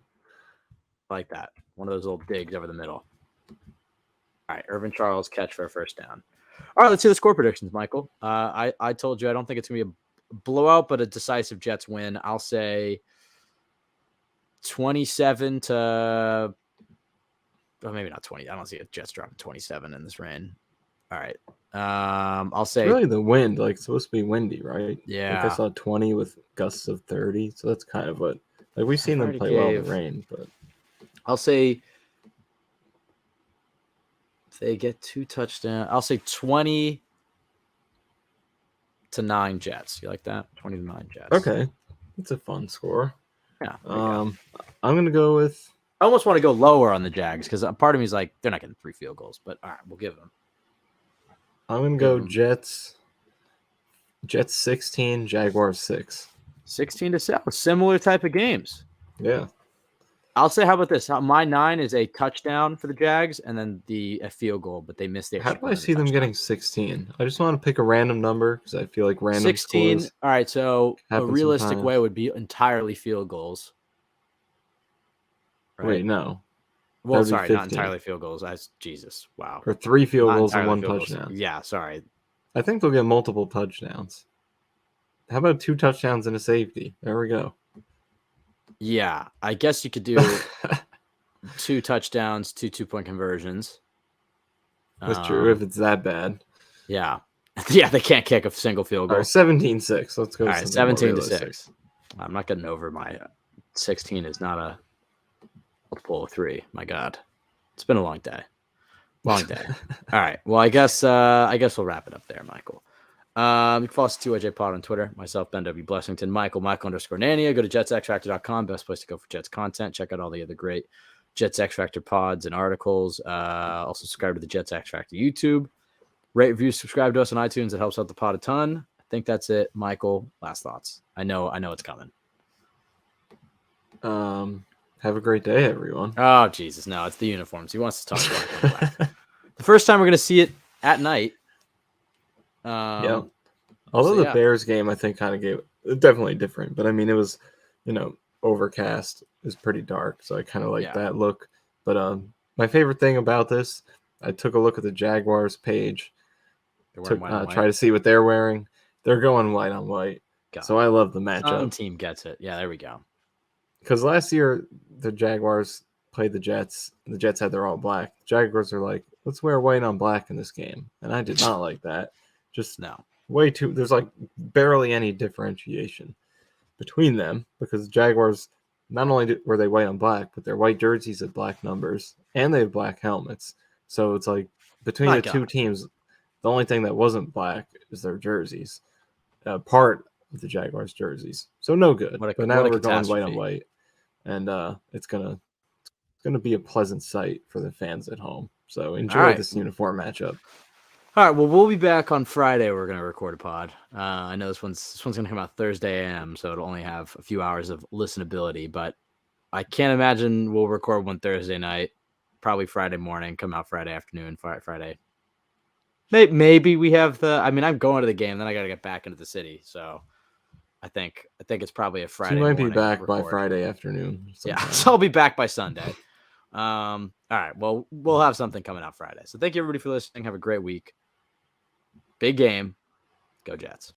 I like that. One of those little digs over the middle. All right, Irvin Charles catch for a first down. All right, let's see the score predictions, Michael. I told you I don't think it's going to be a blowout, but a decisive Jets win. I'll say 27 to, well, maybe not 20. I don't see a Jets dropping 27 in this rain. All right. I'll say it's really the wind, like it's supposed to be windy, right? Yeah. Like I saw 20 with gusts of 30. So that's kind of what, like we've seen them play well in the rain, but I'll say if they get 2 touchdowns, I'll say 20 to 9 Jets. You like that? 20 to 9 Jets. Okay. It's a fun score. Yeah. I'm going to go with, I almost want to go lower on the Jags because part of me is like, they're not getting 3 field goals, but all right, we'll give them. I'm going to go Jets 16, Jaguars 6. 16 to 7. Similar type of games. Yeah. I'll say, how about this? My 9 is a touchdown for the Jags and then a field goal, but they missed the extra How do I see them getting 16? I just want to pick a random number because I feel like random 16. All right, so a realistic sometimes. way would be entirely field goals. Right? Wait, no. Well, sorry, not entirely field goals. Jesus, wow. Or 3 field goals and 1 touchdown. Yeah, sorry. I think they'll get multiple touchdowns. How about 2 touchdowns and a safety? There we go. Yeah, I guess you could do 2 touchdowns, 2 2-point conversions. That's true, if it's that bad. Yeah. Yeah, they can't kick a single field goal. All right, 17-6. Let's go. All right, 17 to 6. I'm not getting over my 16 is not a multiple of 3. My God. It's been a long day. Long day. All right. Well, I guess we'll wrap it up there, Michael. You can follow us at 2AJ Pod on Twitter. Myself, Ben W. Blessington, Michael _Nania. Go to jetsxfactor.com. Best place to go for Jets content. Check out all the other great Jets X Factor pods and articles. Also subscribe to the Jets X Factor YouTube. Rate, review, subscribe to us on iTunes. It helps out the pod a ton. I think that's it. Michael, last thoughts. I know it's coming. Have a great day, everyone. Oh, Jesus. No, it's the uniforms. He wants to talk about it. The first time we're going to see it at night. Yeah. Although the Bears game, I think, kind of gave it definitely different. But I mean, it was, overcast. It was pretty dark. So I kind of like that look. But my favorite thing about this, I took a look at the Jaguars page. Try to see what they're wearing. They're going white on white. So I love the matchup. Some team gets it. Yeah, there we go. Because last year, the Jaguars played the Jets. The Jets had their all black. The Jaguars are like, let's wear white on black in this game. And I did not like that. Just way too. There's like barely any differentiation between them because the Jaguars, not only were they white on black, but their white jerseys had black numbers and they have black helmets. So it's like between the two teams, the only thing that wasn't black is their jerseys. Part of the Jaguars jerseys. So no good. But now we're going white on white. And it's gonna be a pleasant sight for the fans at home. So enjoy this uniform matchup. All right, well, we'll be back on Friday. We're going to record a pod. I know this one's going to come out Thursday a.m., so it'll only have a few hours of listenability. But I can't imagine we'll record one Thursday night, probably Friday morning, come out Friday afternoon, Friday. Maybe we have I'm going to the game, then I got to get back into the city. So I think it's probably a Friday. You might be back by Friday afternoon. Sometime. Yeah, so I'll be back by Sunday. All right, well, we'll have something coming out Friday. So thank you, everybody, for listening. Have a great week. Big game. Go Jets.